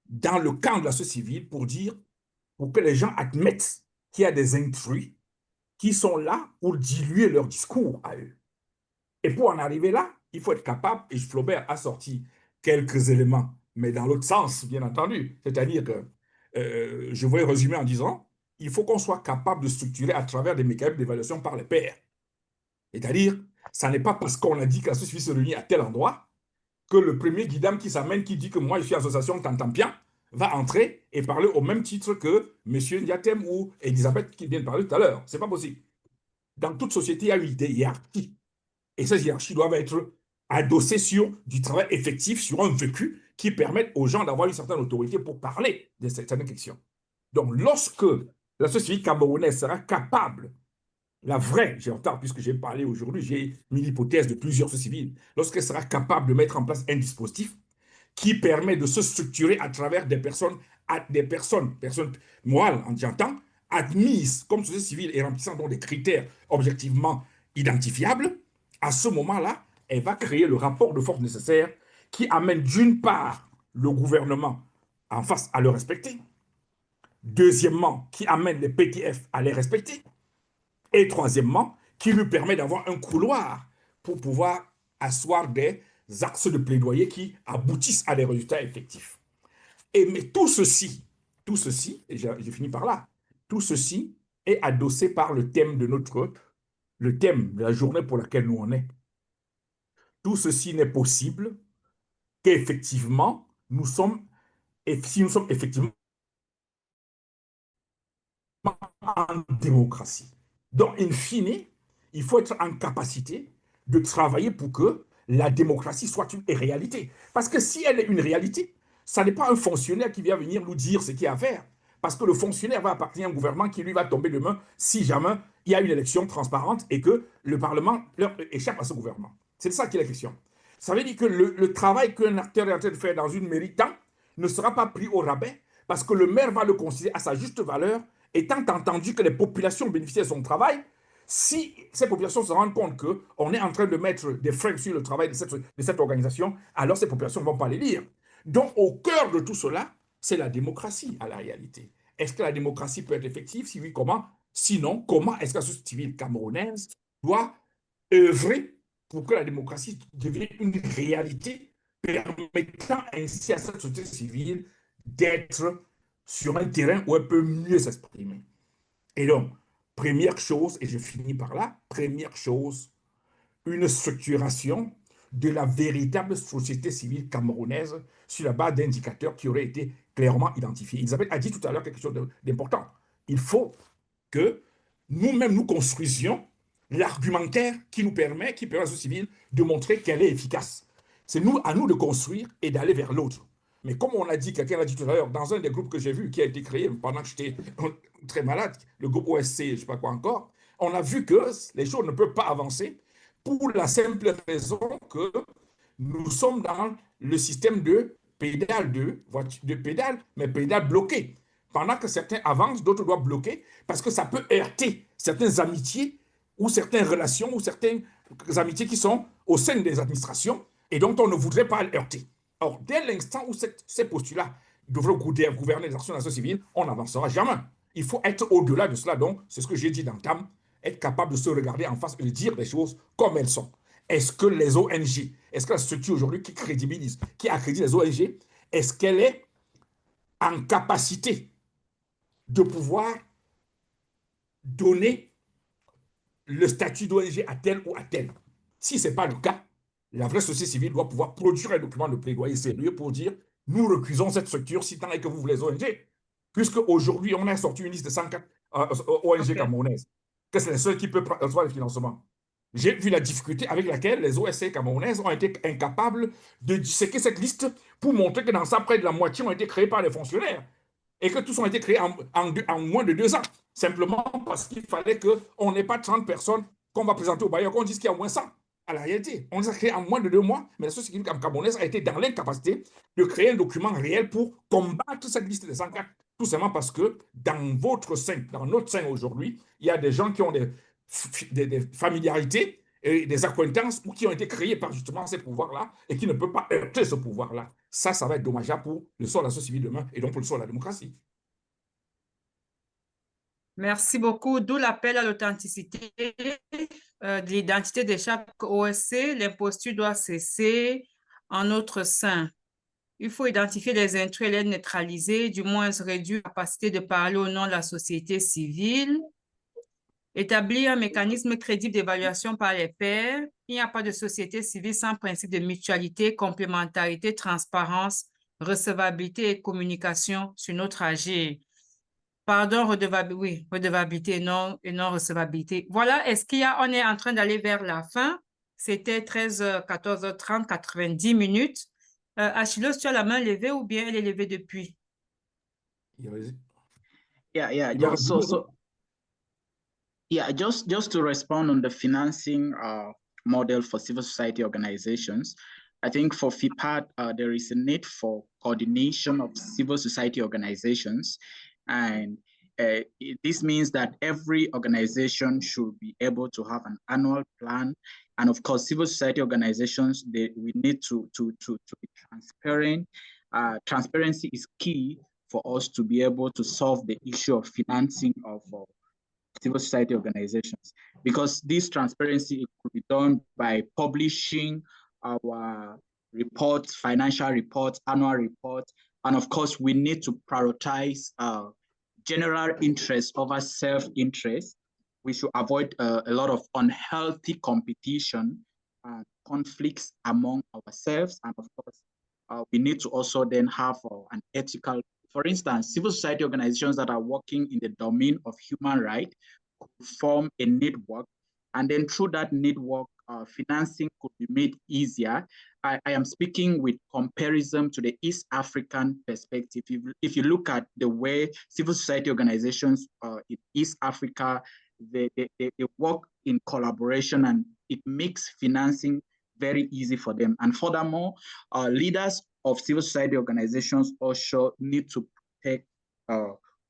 dans le camp de la société civile pour que les gens admettent qu'il y a des intrus qui sont là pour diluer leur discours à eux. Et pour en arriver là, il faut être capable, et Flaubert a sorti quelques éléments, mais dans l'autre sens, bien entendu. C'est-à-dire que, je voulais résumer en disant, il faut qu'on soit capable de structurer à travers des mécanismes d'évaluation par les pairs. C'est-à-dire, ça n'est pas parce qu'on a dit que la société civile se réunit à tel endroit que le premier guidame qui s'amène, qui dit que moi je suis association Tantampian, va entrer et parler au même titre que M. Ndiatem ou Elisabeth qui vient de parler tout à l'heure. Ce n'est pas possible. Dans toute société, il y a une hiérarchie. Et ces hiérarchies doivent être adossées sur du travail effectif, sur un vécu qui permette aux gens d'avoir une certaine autorité pour parler de certaines questions. Donc, lorsque la société camerounaise sera capable, la vraie, j'ai en retard puisque j'ai parlé aujourd'hui, j'ai mis l'hypothèse de plusieurs sociétés civiles, lorsqu'elle sera capable de mettre en place un dispositif qui permet de se structurer à travers des personnes morales, j'entends, admises comme société civile et remplissant donc des critères objectivement identifiables, à ce moment-là, elle va créer le rapport de force nécessaire qui amène d'une part le gouvernement en face à le respecter, deuxièmement, qui amène les PTF à les respecter, et troisièmement, qui lui permet d'avoir un couloir pour pouvoir asseoir des axes de plaidoyer qui aboutissent à des résultats effectifs. Mais tout ceci, et j'ai fini par là, tout ceci est adossé par le thème de la journée pour laquelle nous on est. Tout ceci n'est possible qu'effectivement, si nous sommes effectivement en démocratie. Donc, in fine, il faut être en capacité de travailler pour que la démocratie soit une réalité. Parce que si elle est une réalité, ça n'est pas un fonctionnaire qui vient venir nous dire ce qu'il y a à faire. Parce que le fonctionnaire va appartenir à un gouvernement qui lui va tomber demain si jamais il y a une élection transparente et que le Parlement échappe à ce gouvernement. C'est de ça qu'il est question. Ça veut dire que le travail qu'un acteur est en train de faire dans une mairie tant ne sera pas pris au rabais parce que le maire va le considérer à sa juste valeur, étant entendu que les populations bénéficient de son travail. Si ces populations se rendent compte qu'on est en train de mettre des freins sur le travail de cette organisation, alors ces populations ne vont pas les lire. Donc, au cœur de tout cela, c'est la démocratie à la réalité. Est-ce que la démocratie peut être effective? Si oui, comment? Sinon, comment est-ce que la société civile camerounaise doit œuvrer pour que la démocratie devienne une réalité, permettant ainsi à cette société civile d'être sur un terrain où elle peut mieux s'exprimer. Et donc, première chose, et je finis par là, première chose, une structuration de la véritable société civile camerounaise sur la base d'indicateurs qui auraient été clairement identifiés. Elisabeth a dit tout à l'heure quelque chose d'important. Il faut que nous-mêmes nous construisions l'argumentaire qui permet à la société civile de montrer qu'elle est efficace. C'est à nous de construire et d'aller vers l'autre. Mais comme on a dit, quelqu'un l'a dit tout à l'heure, dans un des groupes que j'ai vu qui a été créé pendant que j'étais très malade, le groupe OSC, je ne sais pas quoi encore, on a vu que les choses ne peuvent pas avancer pour la simple raison que nous sommes dans le système de pédale mais pédale bloquée. Pendant que certains avancent, d'autres doivent bloquer parce que ça peut heurter certaines amitiés ou certaines relations ou certaines amitiés qui sont au sein des administrations et dont on ne voudrait pas heurter. Or, dès l'instant où ces postulats devraient gouverner les actions de la société civile, on n'avancera jamais. Il faut être au-delà de cela. Donc, c'est ce que j'ai dit dans TAM, être capable de se regarder en face et de dire les choses comme elles sont. Est-ce que les ONG, est-ce que la structure aujourd'hui qui crédibilise, qui accrédite les ONG, est-ce qu'elle est en capacité de pouvoir donner le statut d'ONG à tel ou à tel? Si ce n'est pas le cas, la vraie société civile doit pouvoir produire un document de plaidoyer sérieux pour dire « Nous recusons cette structure si tant est que vous voulez ONG. » Puisque aujourd'hui, on a sorti une liste de 104 ONG camerounaises, que c'est les seuls qui peuvent recevoir le financement. J'ai vu la difficulté avec laquelle les OSC camerounaises ont été incapables de disséquer cette liste pour montrer que dans ça, près de la moitié ont été créés par les fonctionnaires et que tous ont été créés en moins de 2 ans. Simplement parce qu'il fallait qu'on n'ait pas 30 personnes qu'on va présenter au bailleur, qu'on dise qu'il y a au moins 100. À la réalité, on les a créés en moins de 2 mois, mais la société civile camerounaise a été dans l'incapacité de créer un document réel pour combattre cette liste des 104. Tout simplement parce que dans votre sein, dans notre sein aujourd'hui, il y a des gens qui ont des familiarités et des acquaintances ou qui ont été créés par justement ces pouvoirs-là et qui ne peuvent pas heurter ce pouvoir-là. Ça va être dommageable pour le sort de la société civile demain et donc pour le sort de la démocratie. Merci beaucoup. D'où l'appel à l'authenticité de l'identité de chaque OSC. L'imposture doit cesser en notre sein. Il faut identifier les intrus et les neutraliser, du moins réduire la capacité de parler au nom de la société civile. Établir un mécanisme crédible d'évaluation par les pairs. Il n'y a pas de société civile sans principe de mutualité, complémentarité, transparence recevabilité et communication sur notre agir. Pardon, redevabilité, oui, redevabilité et non recevabilité. Voilà, on est en train d'aller vers la fin. C'était 13h, 14h30, 90 minutes. Achilles, tu as la main levée ou bien elle est levée depuis? Yeah. You know, Just to respond on the financing model for civil society organizations, I think for FIPAD, there is a need for coordination of civil society organizations. And this means that every organization should be able to have an annual plan. And of course, civil society organizations, we need to be transparent. Transparency is key for us to be able to solve the issue of financing of civil society organizations, because this transparency could be done by publishing our reports, financial reports, annual reports, and of course we need to prioritize general interest over self-interest. We should avoid a lot of unhealthy competition, conflicts among ourselves, and of course we need to also then have an ethical. For instance, civil society organizations that are working in the domain of human rights could form a network, and then through that network, financing could be made easier. I am speaking with comparison to the East African perspective. If you look at the way civil society organizations in East Africa, they work in collaboration, and it makes financing very easy for them. And furthermore, leaders of civil society organizations also need to protect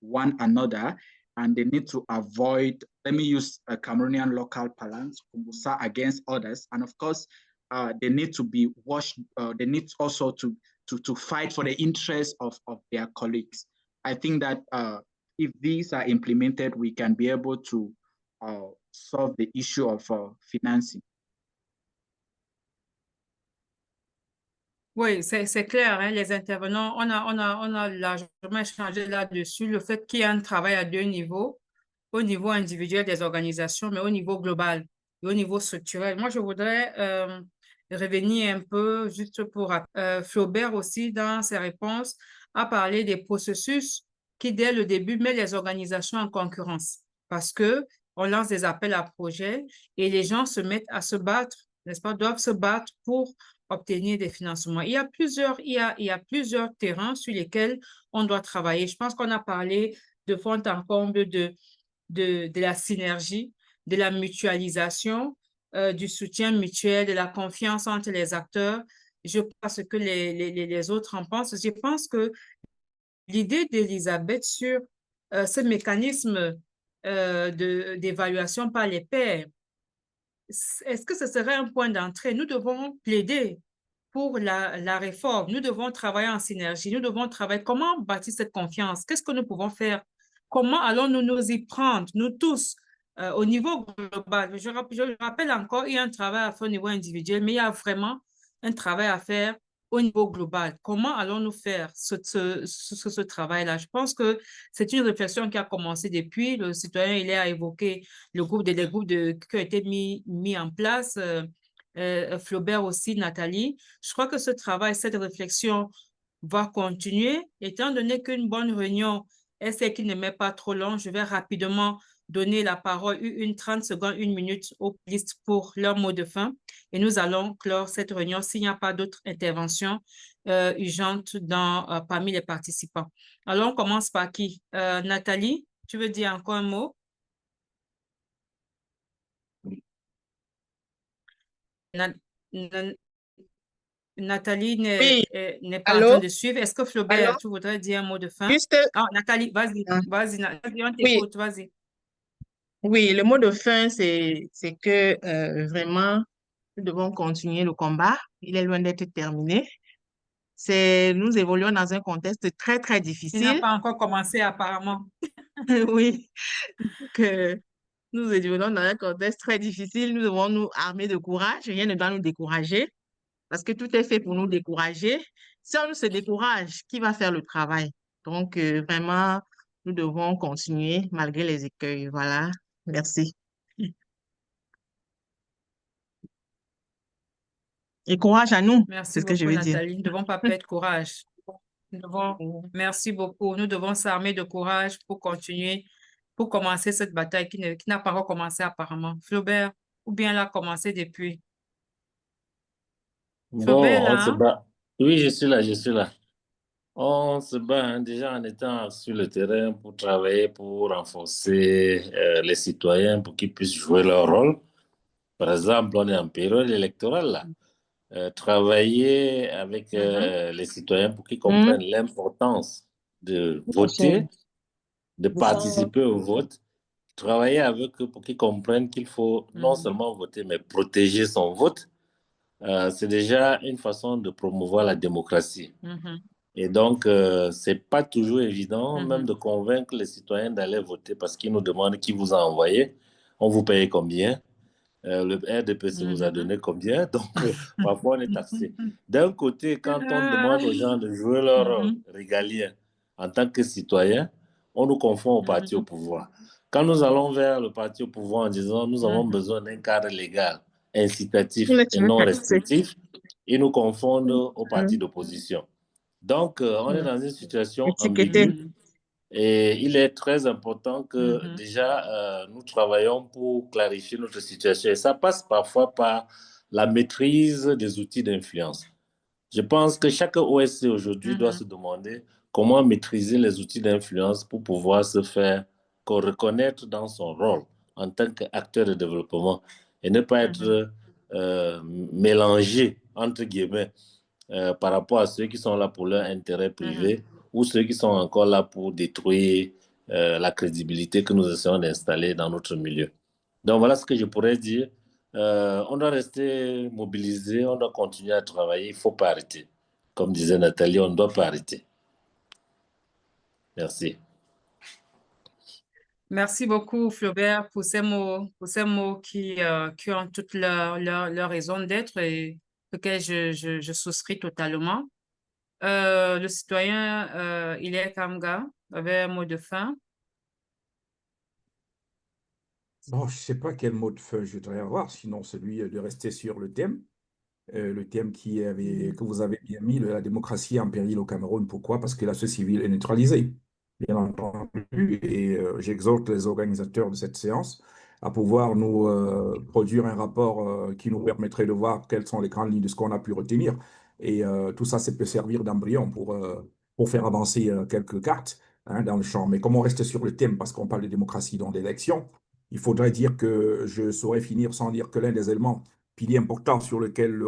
one another, and they need to avoid, let me use a Cameroonian local parlance, kumbusa against others. And of course, they need to be watched, they need also to fight for the interests of their colleagues. I think that if these are implemented, we can be able to solve the issue of financing. Oui, c'est clair, hein, les intervenants, on a largement échangé là-dessus, le fait qu'il y a un travail à deux niveaux, au niveau individuel des organisations, mais au niveau global et au niveau structurel. Moi, je voudrais revenir un peu, juste pour Flaubert aussi, dans ses réponses, a parlé des processus qui, dès le début, mettent les organisations en concurrence, parce que on lance des appels à projets et les gens se mettent à se battre, n'est-ce pas, doivent se battre pour obtenir des financements. Il y a plusieurs terrains sur lesquels on doit travailler. Je pense qu'on a parlé de fond en comble de la synergie, de la mutualisation, du soutien mutuel, de la confiance entre les acteurs. Je pense que les autres en pensent. Je pense que l'idée d'Elisabeth sur ce mécanisme d'évaluation par les pairs, est-ce que ce serait un point d'entrée? Nous devons plaider pour la réforme. Nous devons travailler en synergie. Nous devons travailler. Comment bâtir cette confiance? Qu'est-ce que nous pouvons faire? Comment allons-nous nous y prendre, nous tous, au niveau global? Je rappelle encore, il y a un travail à faire au niveau individuel, mais il y a vraiment un travail à faire au niveau global. Comment allons-nous faire ce travail-là? Je pense que c'est une réflexion qui a commencé depuis. Le citoyen, il a évoqué les groupes qui ont été mis en place, Flaubert aussi, Nathalie. Je crois que ce travail, cette réflexion va continuer, étant donné qu'une bonne réunion est celle qui ne met pas trop long. Je vais rapidement donner la parole, 30 secondes, 1 minute aux listes pour leur mot de fin. Et nous allons clore cette réunion s'il n'y a pas d'autres interventions urgentes parmi les participants. Alors, on commence par qui? Nathalie, tu veux dire encore un mot? Nathalie n'est pas en train de suivre. Est-ce que Flaubert, tu voudrais dire un mot de fin? Juste... Nathalie, vas-y, on t'écoute, vas-y. Oui, le mot de fin, c'est que vraiment, nous devons continuer le combat. Il est loin d'être terminé. Nous évoluons dans un contexte très, très difficile. Il n'a pas encore commencé, apparemment. Oui, que nous évoluons dans un contexte très difficile. Nous devons nous armer de courage. Rien ne doit nous décourager, parce que tout est fait pour nous décourager. Si on se décourage, qui va faire le travail? Donc, vraiment, nous devons continuer malgré les écueils. Voilà, merci. Et courage à nous, Merci c'est ce que je beaucoup, veux dire. Nathalie. Nous ne devons pas perdre courage. Merci beaucoup. Nous devons s'armer de courage pour continuer, pour commencer cette bataille qui n'a pas encore commencé apparemment. Flaubert, ou bien l'a commencé depuis. Flaubert, Bon, on là, se hein? bat. Oui, je suis là, je suis là. On se bat hein, déjà en étant sur le terrain pour travailler, pour renforcer les citoyens pour qu'ils puissent jouer leur rôle. Par exemple, on est en période électorale là. Travailler avec les citoyens pour qu'ils comprennent l'importance de voter, de participer au vote, travailler avec eux pour qu'ils comprennent qu'il faut non seulement voter, mais protéger son vote. C'est déjà une façon de promouvoir la démocratie. Et donc, c'est pas toujours évident, même de convaincre les citoyens d'aller voter parce qu'ils nous demandent qui vous a envoyé, on vous paye combien, le RDPC vous a donné combien, donc parfois on est taxé. D'un côté, quand on demande aux gens de jouer leur rôle régalien en tant que citoyen, on nous confond au parti au pouvoir. Quand nous allons vers le parti au pouvoir en disant nous avons besoin d'un cadre légal, incitatif et non restrictif, ils nous confondent au parti d'opposition. Donc, on est dans une situation ambiguë et il est très important que déjà nous travaillons pour clarifier notre situation. Et ça passe parfois par la maîtrise des outils d'influence. Je pense que chaque OSC aujourd'hui doit se demander comment maîtriser les outils d'influence pour pouvoir se faire reconnaître dans son rôle en tant qu'acteur de développement et ne pas être mélangé, entre guillemets, par rapport à ceux qui sont là pour leur intérêt privé ou ceux qui sont encore là pour détruire la crédibilité que nous essayons d'installer dans notre milieu. Donc voilà ce que je pourrais dire. On doit rester mobilisé, on doit continuer à travailler, il ne faut pas arrêter. Comme disait Nathalie, on ne doit pas arrêter. Merci. Merci beaucoup, Flaubert, pour ces mots qui ont toute leur raison d'être et auxquels je souscris totalement. Le citoyen Hilaire Kamga avait un mot de fin. Bon, je ne sais pas quel mot de fin je voudrais avoir, sinon celui de rester sur le thème que vous avez bien mis, la démocratie en péril au Cameroun. Pourquoi? Parce que la société civile est neutralisée, bien entendu, et j'exhorte les organisateurs de cette séance à pouvoir nous produire un rapport qui nous permettrait de voir quelles sont les grandes lignes de ce qu'on a pu retenir. Et tout ça, ça peut servir d'embryon pour faire avancer quelques cartes dans le champ. Mais comme on reste sur le thème, parce qu'on parle de démocratie dans l'élection, il faudrait dire que je saurais finir sans dire que l'un des éléments pilier important sur lequel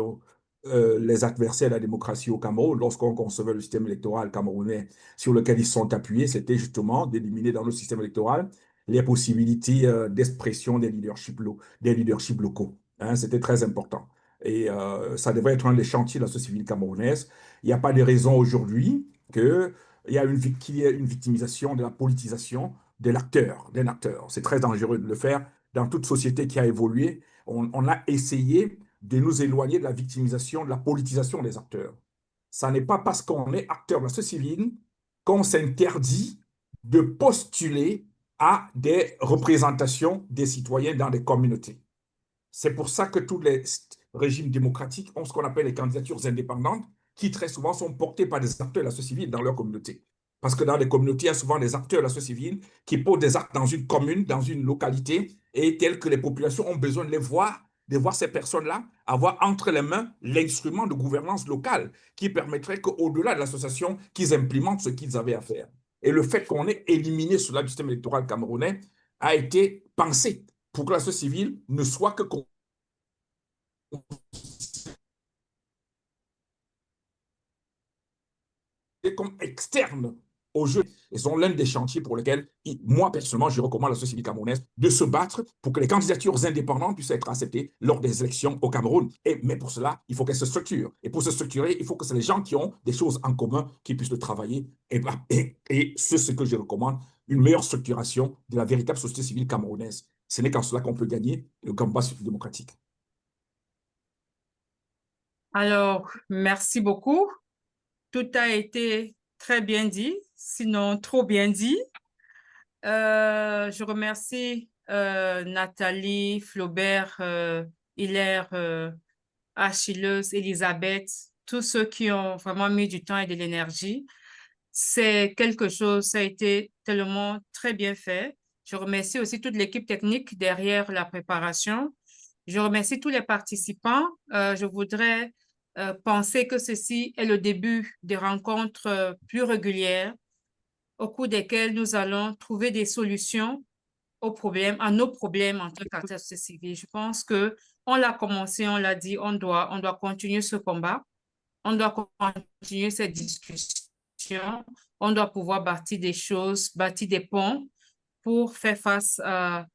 les adversaires de la démocratie au Cameroun, lorsqu'on concevait le système électoral camerounais, sur lequel ils sont appuyés, c'était justement d'éliminer dans le système électoral les possibilités d'expression des leaderships locaux. Hein, c'était très important. Et ça devrait être un des chantiers de la société civile camerounaise. Il n'y a pas de raison aujourd'hui qu'il y ait une victimisation de la politisation d'un acteur. C'est très dangereux de le faire dans toute société qui a évolué. On a essayé de nous éloigner de la victimisation, de la politisation des acteurs. Ça n'est pas parce qu'on est acteur de la société civile qu'on s'interdit de postuler à des représentations des citoyens dans des communautés. C'est pour ça que tous les régimes démocratiques ont ce qu'on appelle les candidatures indépendantes, qui très souvent sont portées par des acteurs de la société civile dans leur communauté. Parce que dans les communautés, il y a souvent des acteurs de la société civile qui posent des actes dans une commune, dans une localité, et tels que les populations ont besoin de voir ces personnes-là avoir entre les mains l'instrument de gouvernance locale qui permettrait qu'au-delà de l'association, qu'ils implémentent ce qu'ils avaient à faire. Et le fait qu'on ait éliminé cela du système électoral camerounais a été pensé pour que la société civile ne soit que comme externe au jeu. Ils sont l'un des chantiers pour lesquels, moi, personnellement, je recommande à la société civile camerounaise de se battre pour que les candidatures indépendantes puissent être acceptées lors des élections au Cameroun. Mais pour cela, il faut qu'elles se structurent. Et pour se structurer, il faut que c'est les gens qui ont des choses en commun qui puissent le travailler. Et c'est ce que je recommande, une meilleure structuration de la véritable société civile camerounaise. Ce n'est qu'en cela qu'on peut gagner le combat démocratique. Alors, merci beaucoup. Tout a été très bien dit, sinon trop bien dit. Je remercie Nathalie, Flaubert, Hilaire, Achilleuse, Elisabeth, tous ceux qui ont vraiment mis du temps et de l'énergie c'est quelque chose, ça a été tellement très bien fait. Je remercie aussi toute l'équipe technique derrière la préparation. Je remercie tous les participants. Je voudrais penser que ceci est le début des rencontres plus régulières au cours desquelles nous allons trouver des solutions aux problèmes, à nos problèmes en tant qu'acteurs civils. Je pense que on l'a commencé, on l'a dit, on doit continuer ce combat, on doit continuer cette discussion, on doit pouvoir bâtir des choses, bâtir des ponts pour faire face à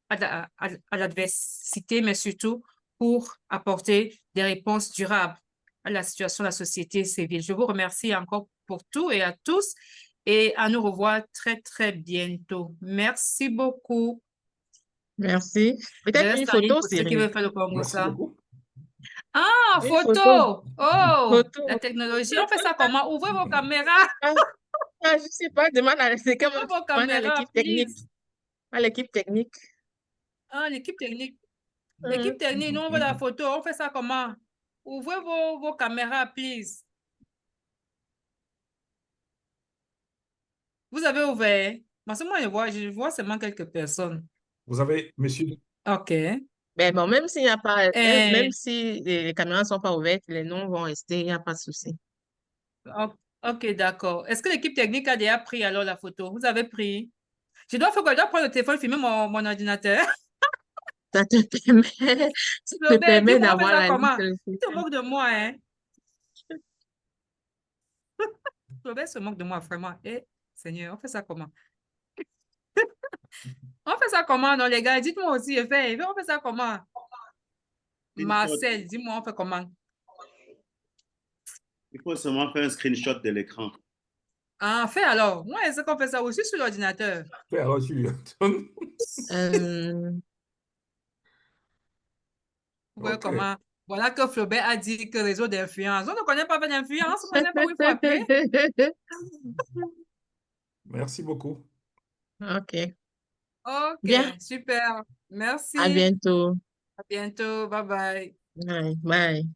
l'adversité, mais surtout pour apporter des réponses durables à la situation de la société civile. Je vous remercie encore pour tout et à tous et à nous revoir très, très bientôt. Merci beaucoup. Merci. Je Peut-être une reste en ligne photo, pour ceux qui Cyril. veulent faire le Congo, Merci ça. beaucoup. Ah, Une photo! Oh, Photo. la technologie, on fait ça comment? Ouvrez vos caméras! Je ne sais pas, demande à, c'est comme Ouvrez vos demande à caméras, l'équipe technique. please. À l'équipe technique. Ah, l'équipe technique. Mhm. L'équipe technique, nous, on veut la photo. On fait ça comment? Ouvrez vos caméras, please. Vous avez ouvert? Parce que moi, je vois seulement quelques personnes. Vous avez, monsieur, OK. Ben bon, même s'il n'y a pas, Et, même si les caméras ne sont pas ouvertes, les noms vont rester, il n'y a pas de souci. OK, d'accord. Est-ce que l'équipe technique a déjà pris alors la photo? Vous avez pris? Je dois prendre le téléphone, filmer mon ordinateur. Ça te permet, ça te Robert, permet dis-moi, on fait d'avoir ça la liste. comment? Tu te moques de moi, hein? Robert se moque de moi, vraiment. Eh, Seigneur, on fait ça comment? On fait ça comment, non, les gars? Dites-moi aussi, on fait ça comment? Marcel, dis-moi, on fait comment? Il faut seulement faire un screenshot de l'écran. Ah, fais alors. Moi, est-ce qu'on fait ça aussi sur l'ordinateur? fais alors sur Vous voyez Ok. comment? Voilà que Flaubert a dit que réseau d'influence. On ne connaît pas d'influence, on ne connaît pas où il faut appuyer. Merci beaucoup. OK. OK, Bien. super. À Merci. bientôt. À bientôt. Bye bye. Bye. Bye.